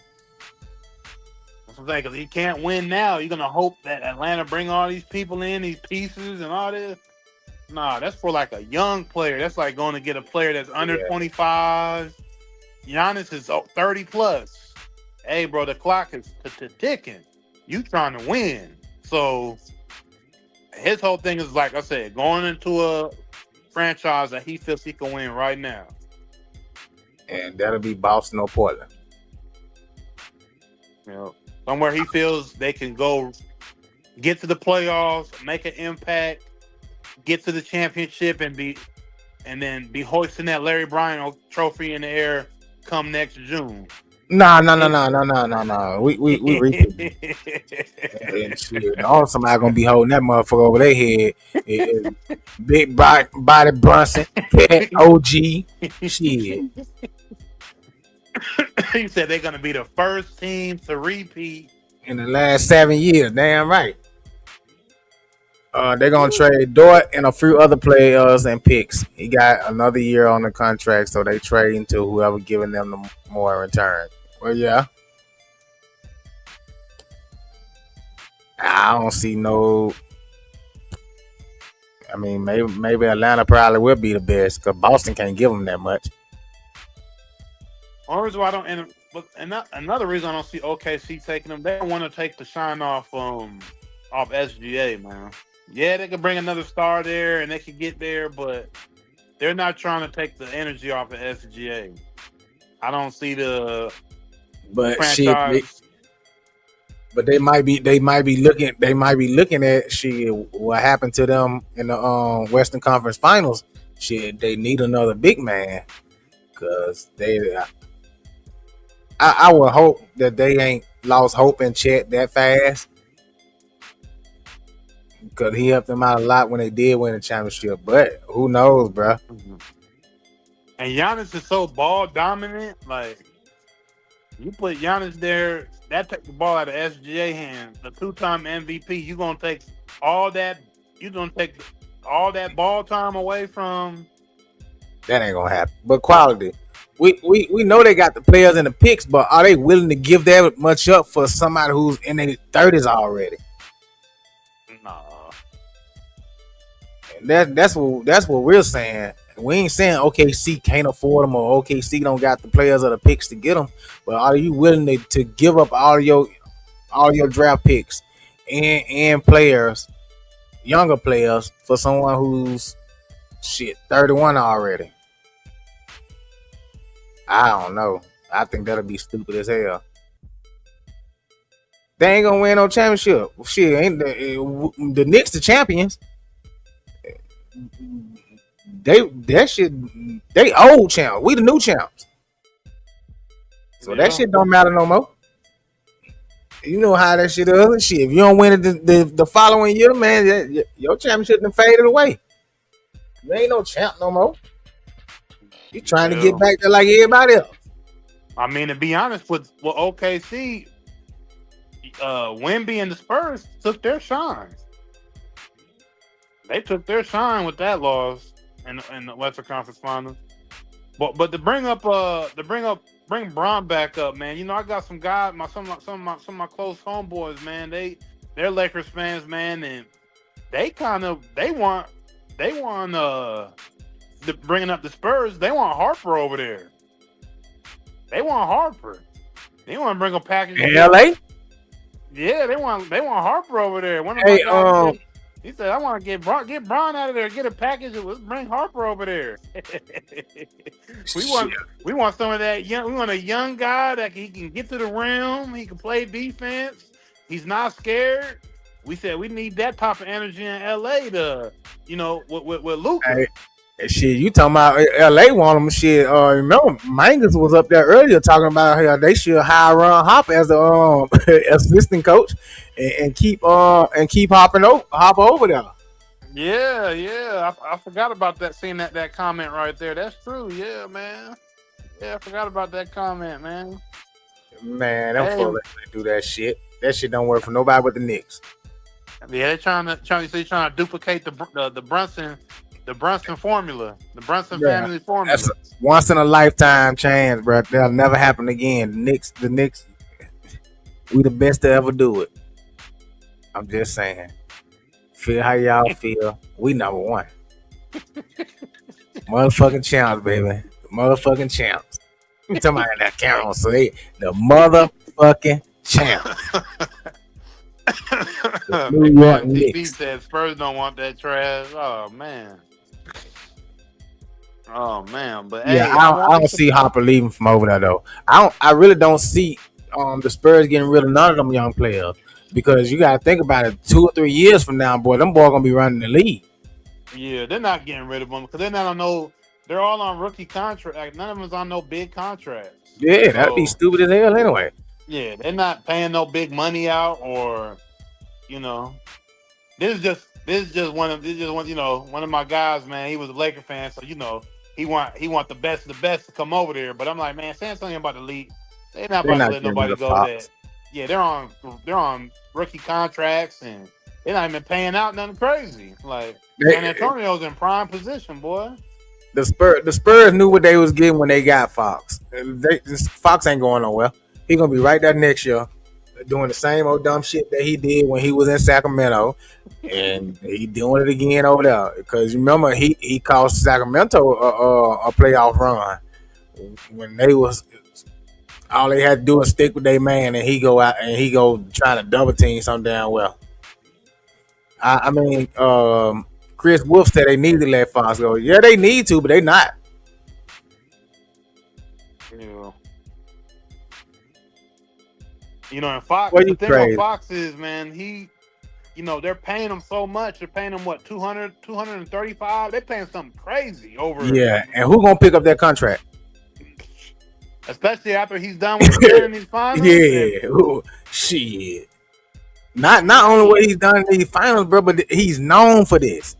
that's what I'm saying. Because he can't win now. You're gonna hope that Atlanta bring all these people in, these pieces, and all this. Nah, that's for like a young player. That's like going to get a player that's under 25. Giannis is 30 plus. Hey, bro, the clock is ticking. You trying to win. So his whole thing is, like I said, going into a franchise that he feels he can win right now. And that'll be Boston or Portland. Somewhere he feels they can go get to the playoffs, make an impact, get to the championship, and then be hoisting that Larry Bryant trophy in the air come next June. No. We repeat. And shit, all somebody gonna be holding that motherfucker over their head. Big body Brunson, OG, shit. He said they're gonna be the first team to repeat in the last 7 years. Damn right. They're gonna trade Dort and a few other players and picks. He got another year on the contract, so they trade into whoever giving them the more in return. Well, yeah, I don't see no I mean, maybe Atlanta probably will be the best because Boston can't give them that much. Only reason why I don't, another reason I don't see OKC taking them, they don't want to take the shine off SGA, man. Yeah, they could bring another star there and they could get there, but they're not trying to take the energy off of SGA. I don't see the But shit, franchise. but they might be looking at shit what happened to them in the Western Conference Finals. Shit, they need another big man because I would hope that they ain't lost hope in Chet that fast because he helped them out a lot when they did win the championship. But who knows, bro? And Giannis is so ball dominant. Like, you put Giannis there, that take the ball out of SGA hands. The 2-time MVP, you gonna take all that. You gonna take all that ball time away from. That ain't gonna happen. But quality. We know they got the players and the picks, but are they willing to give that much up for somebody who's in their 30s already? Nah. And that's what we're saying. We ain't saying OKC can't afford them or OKC don't got the players or the picks to get them. But are you willing to give up all your draft picks and players, younger players, for someone who's 31 already? I don't know. I think that'll be stupid as hell. They ain't gonna win no championship. Shit, ain't the Knicks the champions? They old champs. We the new champs. So Yeah. that shit don't matter no more. You know how that shit is. Shit, if you don't win it the following year, man, your championship done faded away. You ain't no champ no more. You trying to get back there like everybody else. I mean, to be honest, with OKC, Wemby and the Spurs took their shine. They took their shine with that loss in the Western Conference Finals. But to bring Bron back up, man. You know, I got some guys, some of my close homeboys, man. They're Lakers fans, man, and they want bringing up the Spurs. They want Harper over there. They want Harper. They want to bring a package. In LA? Yeah, they want Harper over there. One of Hey, my guys he said, "I want to get Bron out of there. Get a package. Let's bring Harper over there." we want some of that young. We want a young guy that he can get to the rim. He can play defense. He's not scared. We said we need that type of energy in LA to, with Luka. Hey, shit, you talking about LA want them? Shit, remember Mangus was up there earlier talking about how they should hire Ron Hop as the assistant coach and keep Hopper over there. Yeah. I forgot about that. Seeing that comment right there. That's true. Yeah, man. Yeah, I forgot about that comment, man. Man, them folks do that shit. That shit don't work for nobody but the Knicks. Yeah, they're trying to duplicate the Brunson formula, the Brunson family formula. That's a once in a lifetime chance, bro. That'll never happen again. The Knicks, we the best to ever do it. I'm just saying. Feel how y'all feel. We number one. Motherfucking champs, baby. Motherfucking champs. I'm talking about that camera on say the motherfucking champs. New York He Knicks. said Spurs don't want that trash. Oh man. But Yeah, hey, I don't see Hopper leaving from over there though. I really don't see the Spurs getting rid of none of them young players because you gotta think about it. 2 or 3 years from now, boy, them boys gonna be running the league. Yeah, they're not getting rid of them because they're not on no. They're all on rookie contract. None of them's on no big contracts. Yeah, that'd be stupid as hell anyway. Yeah, they're not paying no big money out, or this is just one of my guys, man. He was a Laker fan, so he want the best of the best to come over there. But I'm like, man, saying something about the league, they're not about to let nobody go there. Yeah, they're on rookie contracts and they're not even paying out nothing crazy. Like San Antonio's in prime position, boy. The Spurs knew what they was getting when they got Fox. Fox ain't going nowhere. He gonna be right there next year. doing the same old dumb shit that he did when he was in Sacramento, and he doing it again over there. Because remember, he cost Sacramento a playoff run when they was all they had to do was stick with their man, and he go out and he go trying to double team some damn well. I mean, Chris Wolf said they need to let Fox go. Yeah, they need to, but they not. You know, and Fox. What The you thing with crazy? Fox is, man, they're paying him so much. They're paying him what 235. They're paying something crazy over, Yeah, and who gonna pick up that contract? especially after he's done what he's done in these finals. And Yeah, shit. Not only what he's done in these finals, bro, but he's known for this.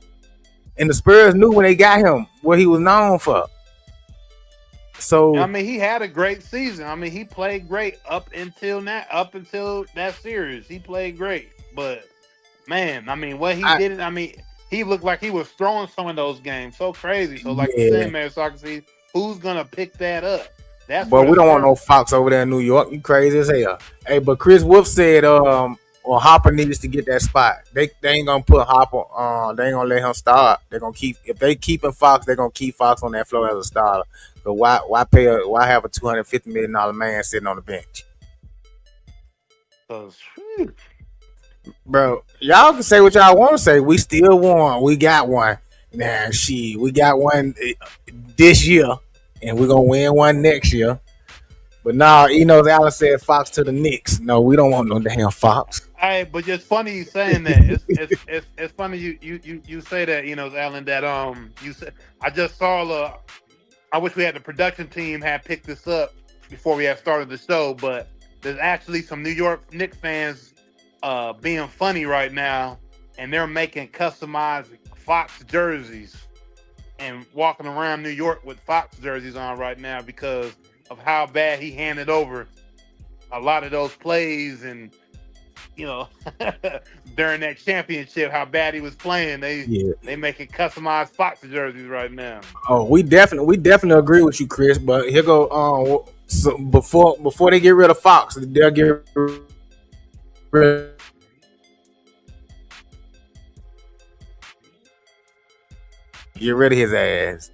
And the Spurs knew when they got him what he was known for. I So mean, he had a great season. I mean, he played great up until that series. He played great, but man, I mean, what he I did, I mean, he looked like he was throwing some of those games so crazy. So, like you yeah. said, man, Socrates, who's gonna pick that up? That's But where we the don't want Spurs. no Fox over there in New York. You crazy as hell. Hey, but Chris Wolf said or Hopper needs to get that spot. They ain't gonna put Hopper they ain't gonna let him start. They're gonna keep if they keeping Fox, they're gonna keep Fox on that floor as a starter. But why have a $250 million man sitting on the bench? 'Cause, Bro, y'all can say what y'all want to say. We still won. We got one. Nah, shit. We got one this year, and we're gonna win one next year. But now, Allen said Fox to the Knicks. No, we don't want no damn Fox. hey, but it's funny you saying that. It's funny you say that. Alan, that you said. I just saw I wish we had the production team had picked this up before we had started the show, but there's actually some New York Knicks fans being funny right now, and they're making customized Fox jerseys and walking around New York with Fox jerseys on right now because of how bad he handed over a lot of those plays and you know during that championship how bad he was playing. Yeah. They making customized Fox jerseys right now. Oh, we definitely agree with you, Chris. But here go. So before they get rid of Fox, they'll rid get rid of his ass.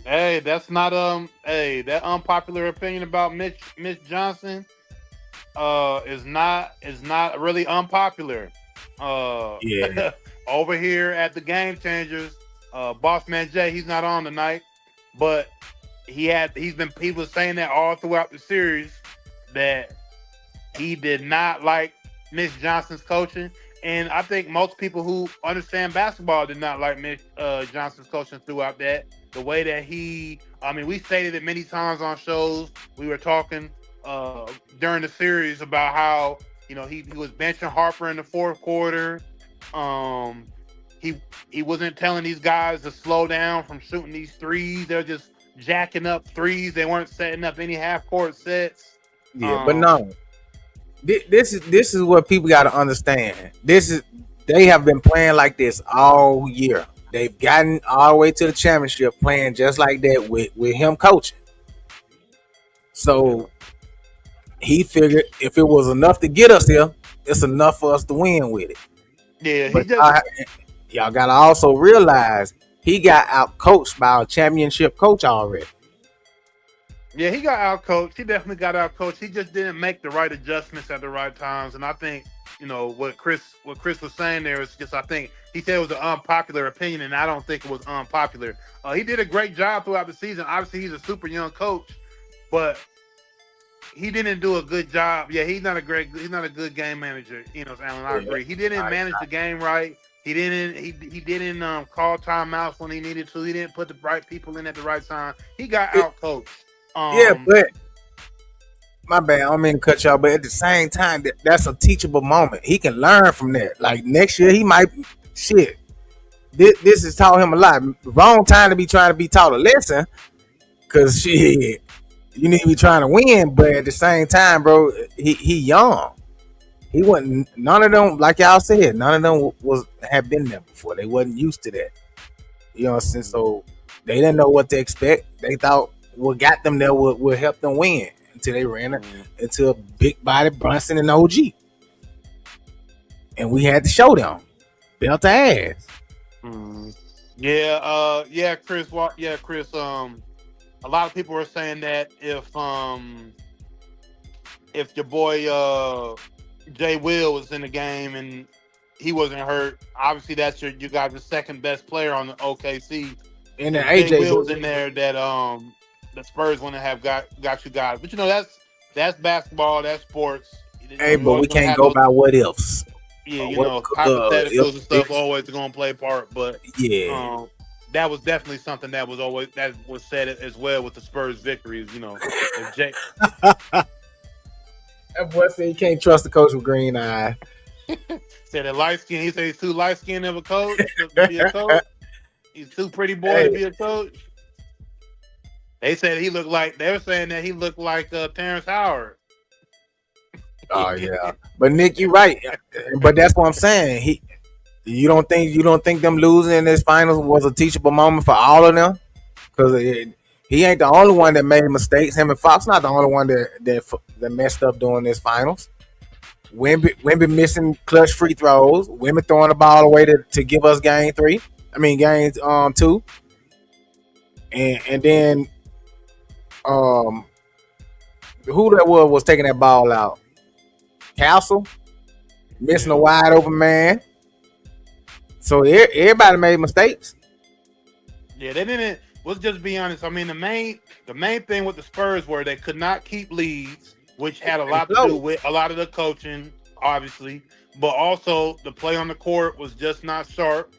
Hey, that's not that unpopular opinion about Mitch Johnson is not really unpopular. Yeah. Over here at the Game Changers, Boss Man Jay, he's not on tonight, but he was saying that all throughout the series that he did not like Mitch Johnson's coaching. And I think most people who understand basketball did not like Mitch Johnson's coaching throughout that. The way that we stated it many times on shows. We were talking during the series about how, he was benching Harper in the fourth quarter. He wasn't telling these guys to slow down from shooting these threes. They're just jacking up threes. They weren't setting up any half court sets. Yeah, but no. This is what people got to understand. They have been playing like this all year. They've gotten all the way to the championship playing just like that with him coaching. So he figured if it was enough to get us here, it's enough for us to win with it. Yeah, But y'all gotta also realize he got out coached by a championship coach already. Yeah, he got out coached. He definitely got out coached. He just didn't make the right adjustments at the right times. And I think, what Chris was saying there is just, I think he said it was an unpopular opinion, and I don't think it was unpopular. He did a great job throughout the season. Obviously, he's a super young coach, but he didn't do a good job. Yeah, he's not a good game manager. Alan, I agree. He didn't manage the game right. He didn't call timeouts when he needed to. He didn't put the right people in at the right time. He got out coached. Yeah, but my bad. I don't mean to cut y'all, but at the same time, that's a teachable moment. He can learn from that. Like next year, he might shit. This has taught him a lot. Wrong time to be trying to be taught a lesson, cause shit, you need to be trying to win. But at the same time, bro, he young. He wasn't. None of them, like y'all said, none of them have been there before. They wasn't used to that. You know what I'm saying? So they didn't know what to expect. They thought what got them there would help them win. until they ran it Mm. into a big body Brunson and OG, and we had to show them belt to ass. Mm. Yeah, yeah, Chris. Yeah, Chris. A lot of people were saying that if your boy Jay Will was in the game and he wasn't hurt, obviously that's you guys the second best player on the OKC. And then If Jay AJ, Will was in there, that the Spurs wouldn't have got you guys. But that's basketball, that's sports. You know, hey, you're but always we gonna can't have go those. by what ifs. Yeah, you What know, if, hypotheticals and stuff if always gonna play a part. But yeah. um, that was definitely something that was said as well with the Spurs victories. You know, if Jay That boy said you can't trust the coach with green eye. said that light skin, he said he's too light skinned of a coach to be a coach. He's too pretty boy to Hey, be a coach. They said he looked like they were saying that he looked like Terrence Howard. oh yeah, but Nick, you right. But that's what I'm saying. You don't think them losing in this finals was a teachable moment for all of them? Because he ain't the only one that made mistakes. Him and Fox not the only one that messed up during this finals. Wemby missing clutch free throws. Wemby throwing the ball away to give us game three. I mean game two. And then who that was taking that ball out? Castle missing a Yeah. wide open man. So everybody made mistakes. Yeah, they didn't. Let's just be honest. I mean, the main thing with the Spurs were they could not keep leads, which had a lot to do with a lot of the coaching, obviously, but also the play on the court was just not sharp.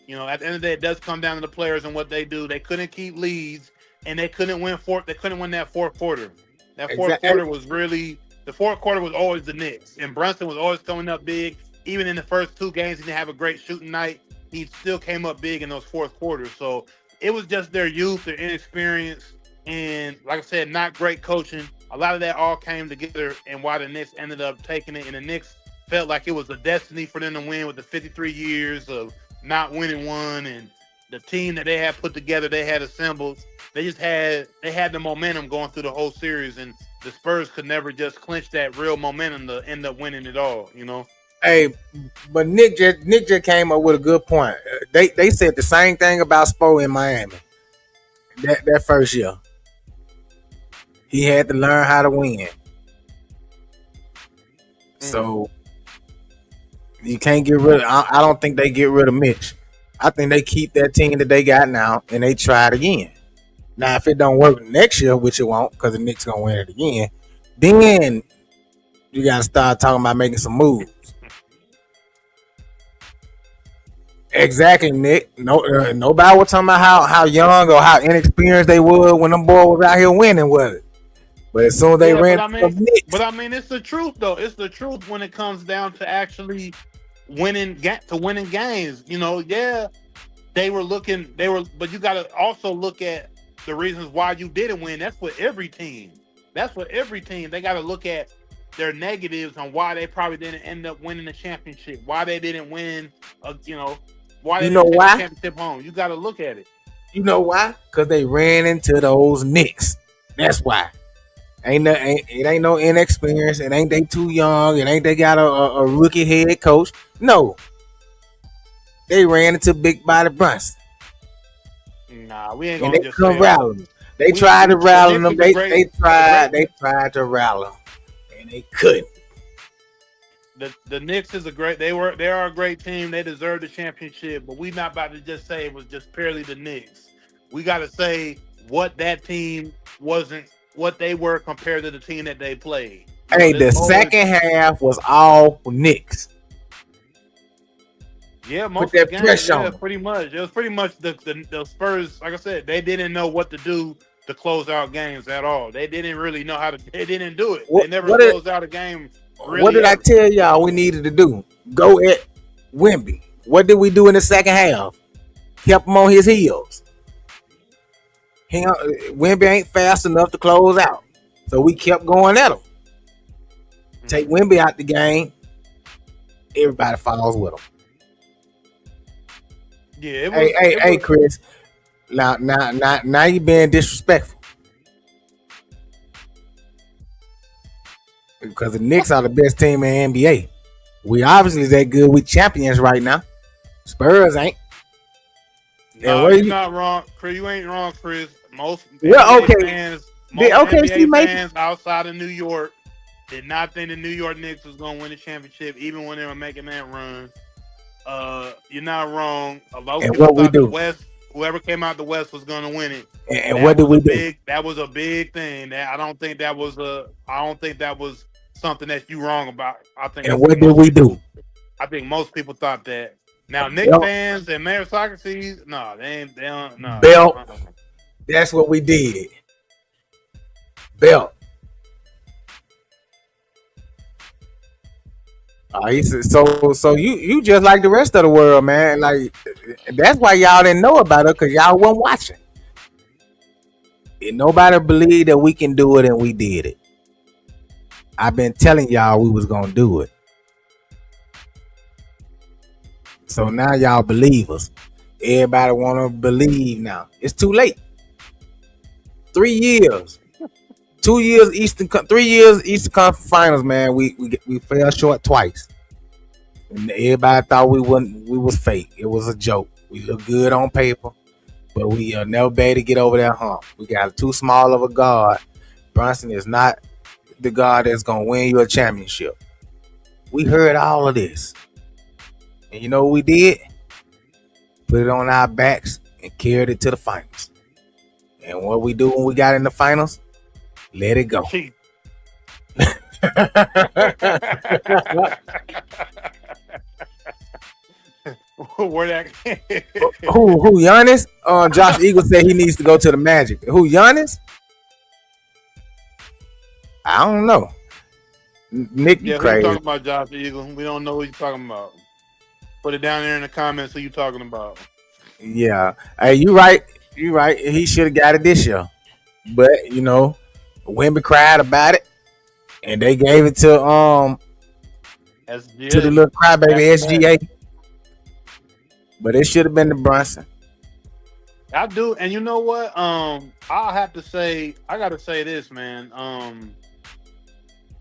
You know, at the end of the day, it does come down to the players and what they do. They couldn't keep leads, and they couldn't win They couldn't win that fourth quarter. That fourth Exactly. quarter was really the fourth quarter was always the Knicks, and Brunson was always coming up big. Even in the first two games, he didn't have a great shooting night. He still came up big in those fourth quarters. So it was just their youth, their inexperience, and like I said, not great coaching. A lot of that all came together, and why the Knicks ended up taking it. And the Knicks felt like it was a destiny for them to win with the 53 years of not winning one, and the team that they had put together, they had assembled. They had the momentum going through the whole series, and the Spurs could never just clinch that real momentum to end up winning it all. You know. Hey, but Nick just came up with a good point. They said the same thing about Spo in Miami. That first year, he had to learn how to win. So you can't get rid of. I don't think they get rid of Mitch. I think they keep that team that they got now and they try it again. Now, if it don't work next year, which it won't, because the Knicks gonna win it again, then you gotta start talking about making some moves. Exactly, Nick. No, nobody was talking about how young or how inexperienced they were when them boys was out here winning, was it? But as soon as they ran the Knicks, but I mean, it's the truth though. It's the truth when it comes down to actually winning games. You know, yeah, but you got to also look at the reasons why you didn't win. That's for every team. They got to look at their negatives on why they probably didn't end up winning the championship. Why they didn't win. Why they didn't take the championship home. You got to look at it. You know why? Because they ran into those Knicks. That's why. It ain't no inexperience. It ain't they too young. It ain't they got a rookie head coach. No. They ran into big body Brunson. Nah, we ain't gonna and they just couldn't rally them. They tried to rally them. They tried to rally them. And they couldn't. The Knicks is they are a great team. They deserve the championship, but we're not about to just say it was just purely the Knicks. We got to say what that team wasn't, what they were compared to the team that they played. Hey, the second half was all Knicks. Yeah, most Put of that the pressure game, on them. pretty much. It was pretty much the Spurs. Like I said, they didn't know what to do to close out games at all. They didn't really know how to. They didn't do it. They never closed out a game. Really what did I tell y'all we needed to do? Go at Wemby. What did we do in the second half? Kept him on his heels. Wemby ain't fast enough to close out. So we kept going at him. Take Wemby out the game. Everybody follows with him. Yeah. Hey, Chris. Now you being disrespectful. because the Knicks are the best team in the NBA. We obviously that good. We champions right now. Spurs ain't. And No, where you're you? not wrong, Chris. You ain't wrong, Chris. Well, okay. Did Most OKC NBA make it? fans outside of New York did not think the New York Knicks was going to win the championship, even when they were making that run. You're not wrong. A lot of And people what we thought the do? West, whoever came out the West, was going to win it. And what do we do? That was a big thing. I don't think that was something that you wrong about. And what did we do? I think most people thought that. Now, Knicks Belt, fans and meritocracies, no, they ain't. They don't. No. belt. That's what we did. Belt. He said, so you just like the rest of the world, man. Like that's why y'all didn't know about it because y'all wasn't watching. And nobody believed that we can do it, and we did it. I've been telling y'all we was gonna do it. So now y'all believe us. Everybody wanna believe now. It's too late. 3 years. 2 years Eastern, 3 years Eastern Conference Finals, man. We fell short twice, and everybody thought we was fake. It was a joke. We look good on paper, but we never be able to get over that hump. We got too small of a guard. Brunson is not the guard that's gonna win you a championship. We heard all of this, and you know what we did? Put it on our backs and carried it to the finals. And what we do when we got in the finals? Let it go. Where that? Who Giannis? Josh Eagle said he needs to go to the Magic. Who Giannis? I don't know. Nick, you Who you crazy. talking about, Josh Eagle? We don't know who you talking about. Put it down there in the comments who you talking about. Yeah. Hey, you right. You right. He should have got it this year. But, Wemby cried about it. And they gave it to to the little crybaby SGA. But it should have been the Brunson. I do, and you know what? I'll have to say, I gotta say this, man.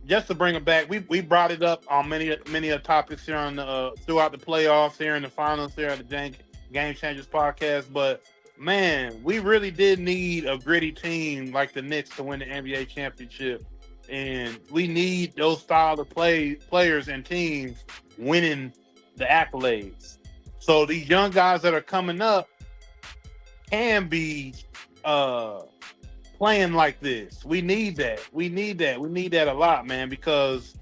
Just to bring it back, we brought it up on many topics here on throughout the playoffs, here in the finals, here at the Game Changers podcast. But man, we really did need a gritty team like the Knicks to win the NBA championship, and we need those style of players and teams winning the accolades. So these young guys that are coming up can be playing like this. We need that. We need that a lot, man, because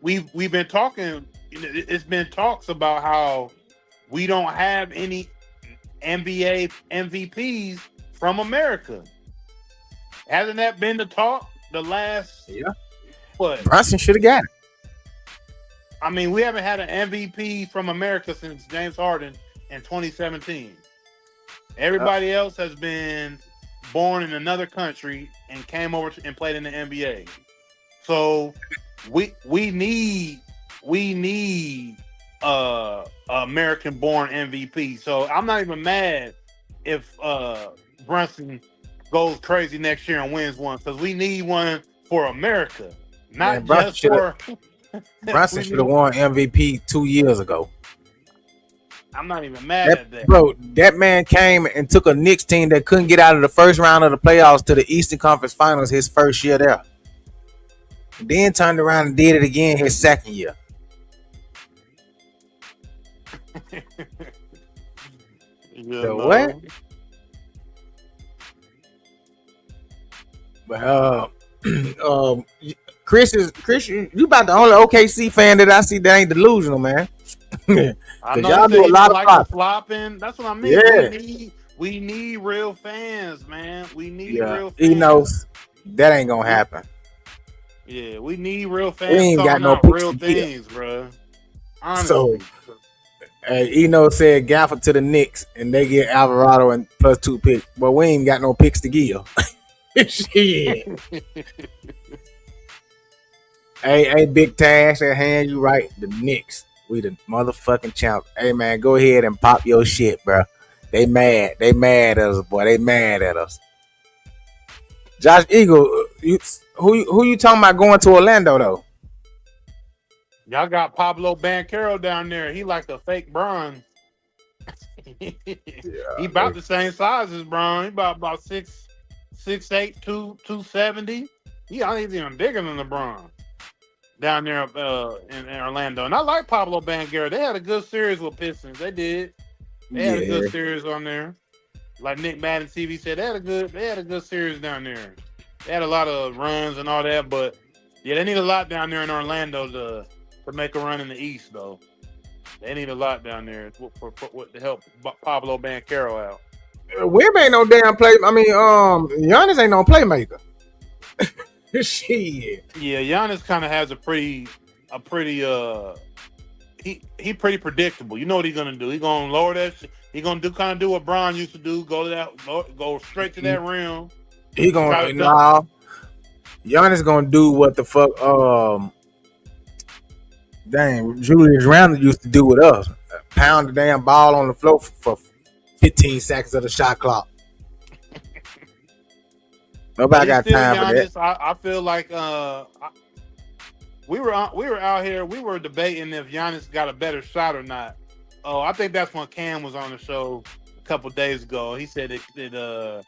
we've been talking. It's been talks about how we don't have any NBA MVPs from America. Hasn't that been the talk the last? Yeah. What? Brunson should have got it. I mean, we haven't had an MVP from America since James Harden in 2017. Everybody else has been born in another country and came over and played in the NBA. So we need American-born MVP. So I'm not even mad if Brunson goes crazy next year and wins one, because we need one for America, not just for. Brunson should have won MVP 2 years ago. I'm not even mad at that. Bro, that man came and took a Knicks team that couldn't get out of the first round of the playoffs to the Eastern Conference Finals his first year there. Then turned around and did it again his second year. What? But Chris, you about the only OKC fan that I see that ain't delusional, man. I know y'all do a lot of flopping. That's what I mean. Yeah. We need real fans, man. We need real fans. He knows that ain't gonna happen. Yeah, we need real fans. We ain't got no real things, bro. Honestly. So, Eno said Gafford to the Knicks, and they get Alvarado and +2 picks. But we ain't got no picks to give. Shit. Hey, Big Tash at hand, you right. The Knicks, we the motherfucking champ. Hey, man, go ahead and pop your shit, bro. They mad. They mad at us, boy. They mad at us. Josh Eagle, Who you talking about going to Orlando though? Y'all got Pablo Banchero down there. He like a fake Bron. He about the same size as Bron. He about 6'8", 270. He ain't even bigger than LeBron down there in Orlando. And I like Pablo Banchero. They had a good series with Pistons. They did. They had a Yeah. good series on there. Like Nick Madden TV said, they had a good series down there. They had a lot of runs and all that, but yeah, they need a lot down there in Orlando to make a run in the East, though. They need a lot down there to help Pablo Banchero out. Webb ain't no damn play. I mean, Giannis ain't no playmaker. Shit. Yeah, Giannis kind of has a pretty he pretty predictable. You know what he's gonna do? He's gonna lower that. He's gonna do what Bron used to do. Go straight to that rim. He gonna nah. Giannis gonna do what the fuck Julius Randle used to do with us. Pound the damn ball on the floor for 15 seconds of the shot clock. Nobody got time Giannis, for that. I feel like we were out here. We were debating if Giannis got a better shot or not. Oh, I think that's when Cam was on the show a couple days ago. He said that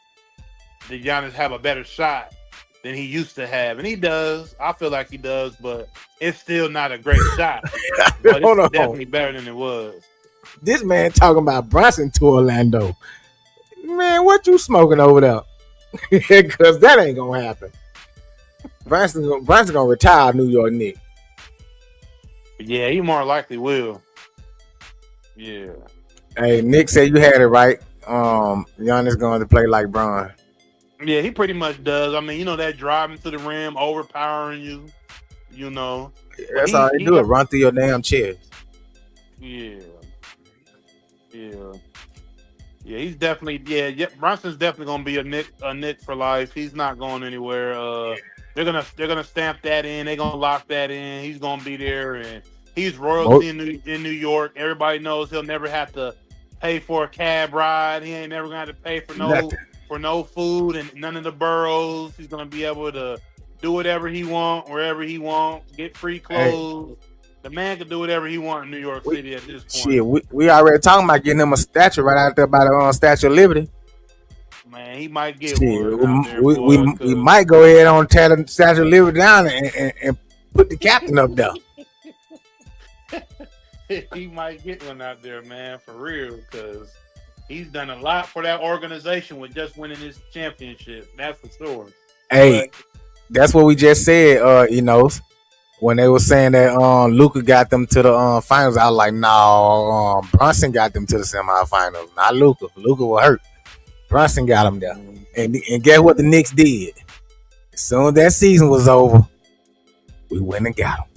Giannis have a better shot than he used to have, and he does. I feel like he does, but it's still not a great shot. But it's definitely better than it was. This man talking about Brunson to Orlando. Man, what you smoking over there? Because that ain't gonna happen. Brunson gonna retire New York Knicks. Yeah, he more likely will. Yeah. Hey, Nick said you had it right. Giannis going to play like Bron. Yeah, he pretty much does. I mean, you know, that driving to the rim, overpowering you. You know, that's all they do. It run through your damn chest. Yeah. He's definitely Brunson's definitely gonna be a Knick for life. He's not going anywhere. They're gonna stamp that in. They're gonna lock that in. He's gonna be there, and he's royalty in New York. Everybody knows he'll never have to pay for a cab ride. He ain't never gonna have to pay for no food and none of the boroughs. He's gonna be able to do whatever he wants, wherever he wants, get free clothes. Hey. The man can do whatever he wants in New York City at this point. Shit, we already talking about getting him a statue right out there by the Statue of Liberty. Man, he might get one. We might go ahead on tear the Statue of Liberty down and put the captain up there. He might get one out there, man, for real, because he's done a lot for that organization with just winning this championship. That's for sure. Hey, that's what we just said. When they were saying that Luka got them to the finals, I was like, no, Brunson got them to the semifinals. Not Luka. Luka was hurt. Brunson got them there. And guess what the Knicks did? As soon as that season was over, we went and got them.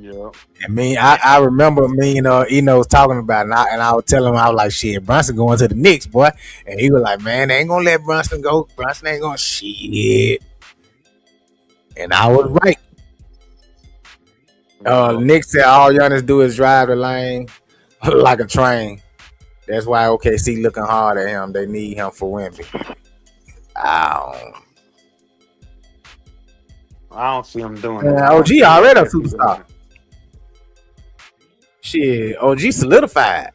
Yeah. And I remember me and Eno was talking about it, and I was telling him, I was like, shit, Brunson going to the Knicks, boy. And he was like, man, they ain't going to let Brunson go. Brunson ain't going to shit. And I was right. Nick said all Giannis do is drive the lane like a train. That's why OKC looking hard at him. They need him for Wemby. I don't see him doing that. OG already a superstar. Shit, OG solidified.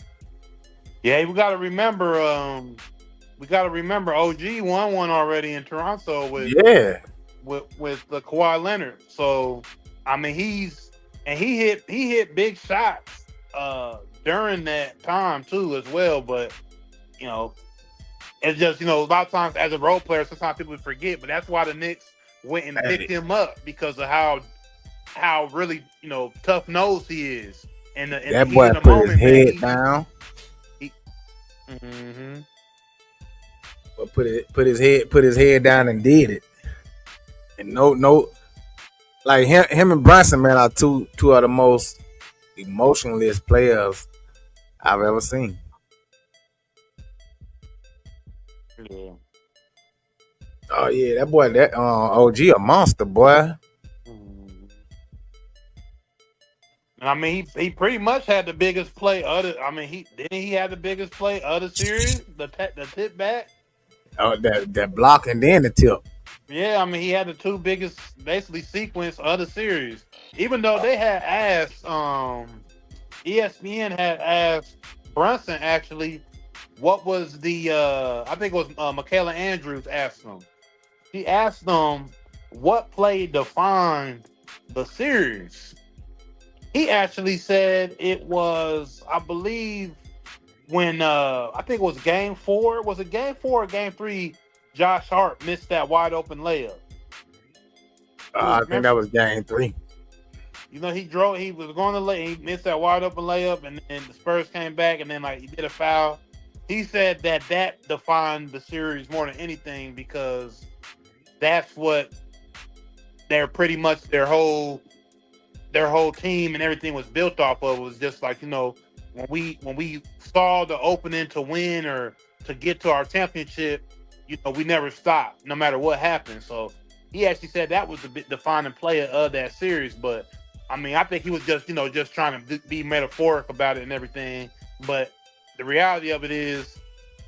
Yeah, we gotta remember. OG won one already in Toronto with the Kawhi Leonard. So I mean, he hit big shots during that time too as well. But it's just a lot of times as a role player, sometimes people forget. But that's why the Knicks went and picked him up because of how really tough nosed he is. And that boy put his head down. But put his head down and did it. And no. Like him and Brunson, man, are two of the most emotionless players I've ever seen. Yeah. Oh yeah, that boy, that OG a monster, boy. I mean, he pretty much had the biggest play. He had the biggest play of the series, the tip back. Oh, that block and then the tip. Yeah, I mean, he had the two biggest, basically, sequence of the series. Even though they had asked, ESPN had asked Brunson actually, what was the, I think it was Michaela Andrews asked him. He asked them what play defined the series. He actually said it was, I believe, when I think it was game four. Was it game four or game three? Josh Hart missed that wide open layup. It was, I think remember, that was game 3. he drove, he was going to lay, he missed that wide open layup, and then the Spurs came back, and then like he did a foul. He said that defined the series more than anything because that's what they're pretty much their whole team and everything was built off of. It was just like, when we saw the opening to win or to get to our championship, we never stopped no matter what happened. So he actually said that was the defining player of that series. But I mean, I think he was just trying to be metaphoric about it and everything. But the reality of it is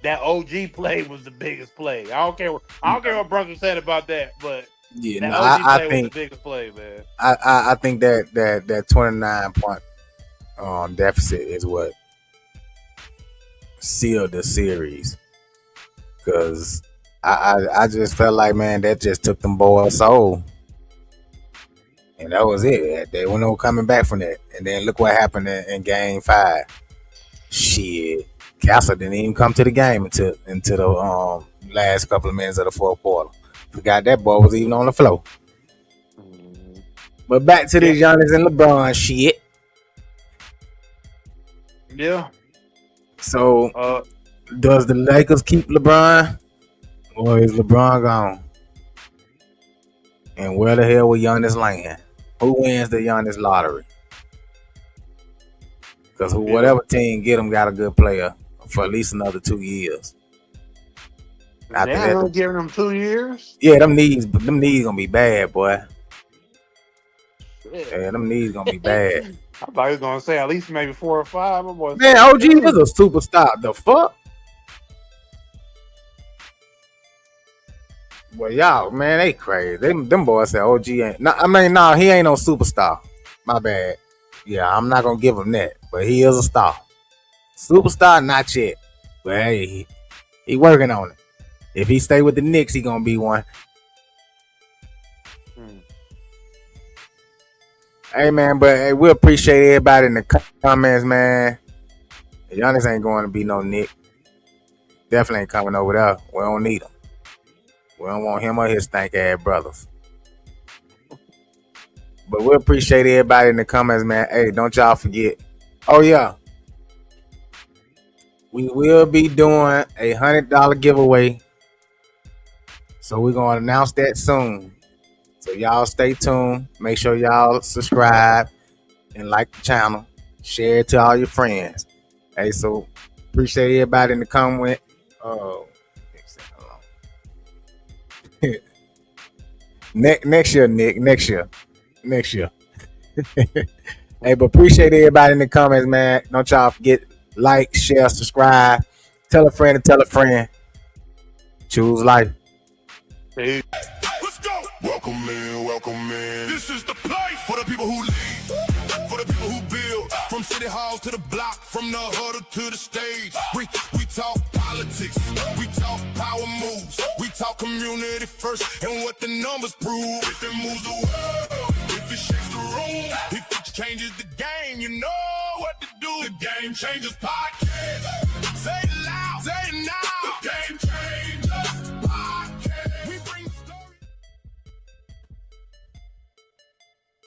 that OG play was the biggest play. I don't care what Brunson said about that, but Yeah, that no, OG I play was the think biggest play, man. I think that 29-point deficit is what sealed the series because I just felt like, man, that just took them boys' soul, and that was it. They were no coming back from that. And then look what happened in Game 5. Shit, Castle didn't even come to the game until the last couple of minutes of the fourth quarter. Forgot that boy was even on the floor. But back to Yeah. this Giannis and LeBron shit. Yeah. So, does the Lakers keep LeBron, or is LeBron gone? And where the hell will Giannis land? Who wins the Giannis lottery? Because whatever team get him got a good player for at least another 2 years. After Damn, that, I'm giving them 2 years. yeah, them knees gonna be bad, boy. Shit. Yeah, them knees gonna be bad. I thought he was gonna say at least maybe 4 or 5. Man, OG is a superstar. The fuck? Well, y'all, man, they crazy. Them boys say OG ain't. No, I mean, no, he ain't no superstar. My bad. Yeah, I'm not gonna give him that, but he is a star. Superstar, not yet. But hey, he working on it. If he stay with the Knicks, he gonna be one. Hey, man, but hey, we appreciate everybody in the comments, man. Giannis ain't going to be no Knick. Definitely ain't coming over there. We don't need him. We don't want him or his stank ass brothers. But we appreciate everybody in the comments, man. Hey, don't y'all forget. Oh, yeah. We will be doing a $100 giveaway. So we're going to announce that soon. So y'all stay tuned. Make sure y'all subscribe and like the channel. Share it to all your friends. Hey, so appreciate everybody in the comment. Oh, next year, Nick. Next year. Hey, but appreciate everybody in the comments, man. Don't y'all forget, like, share, subscribe. Tell a friend and tell a friend. Choose life. Hey. Let's go. Welcome in. This is the place for the people who lead, for the people who build. From city halls to the block, from the huddle to the stage. We talk politics, we talk power moves, we talk community first, and what the numbers prove. If it moves the world, if it shakes the room, if it changes the game, you know what to do. The Game Changers Podcast.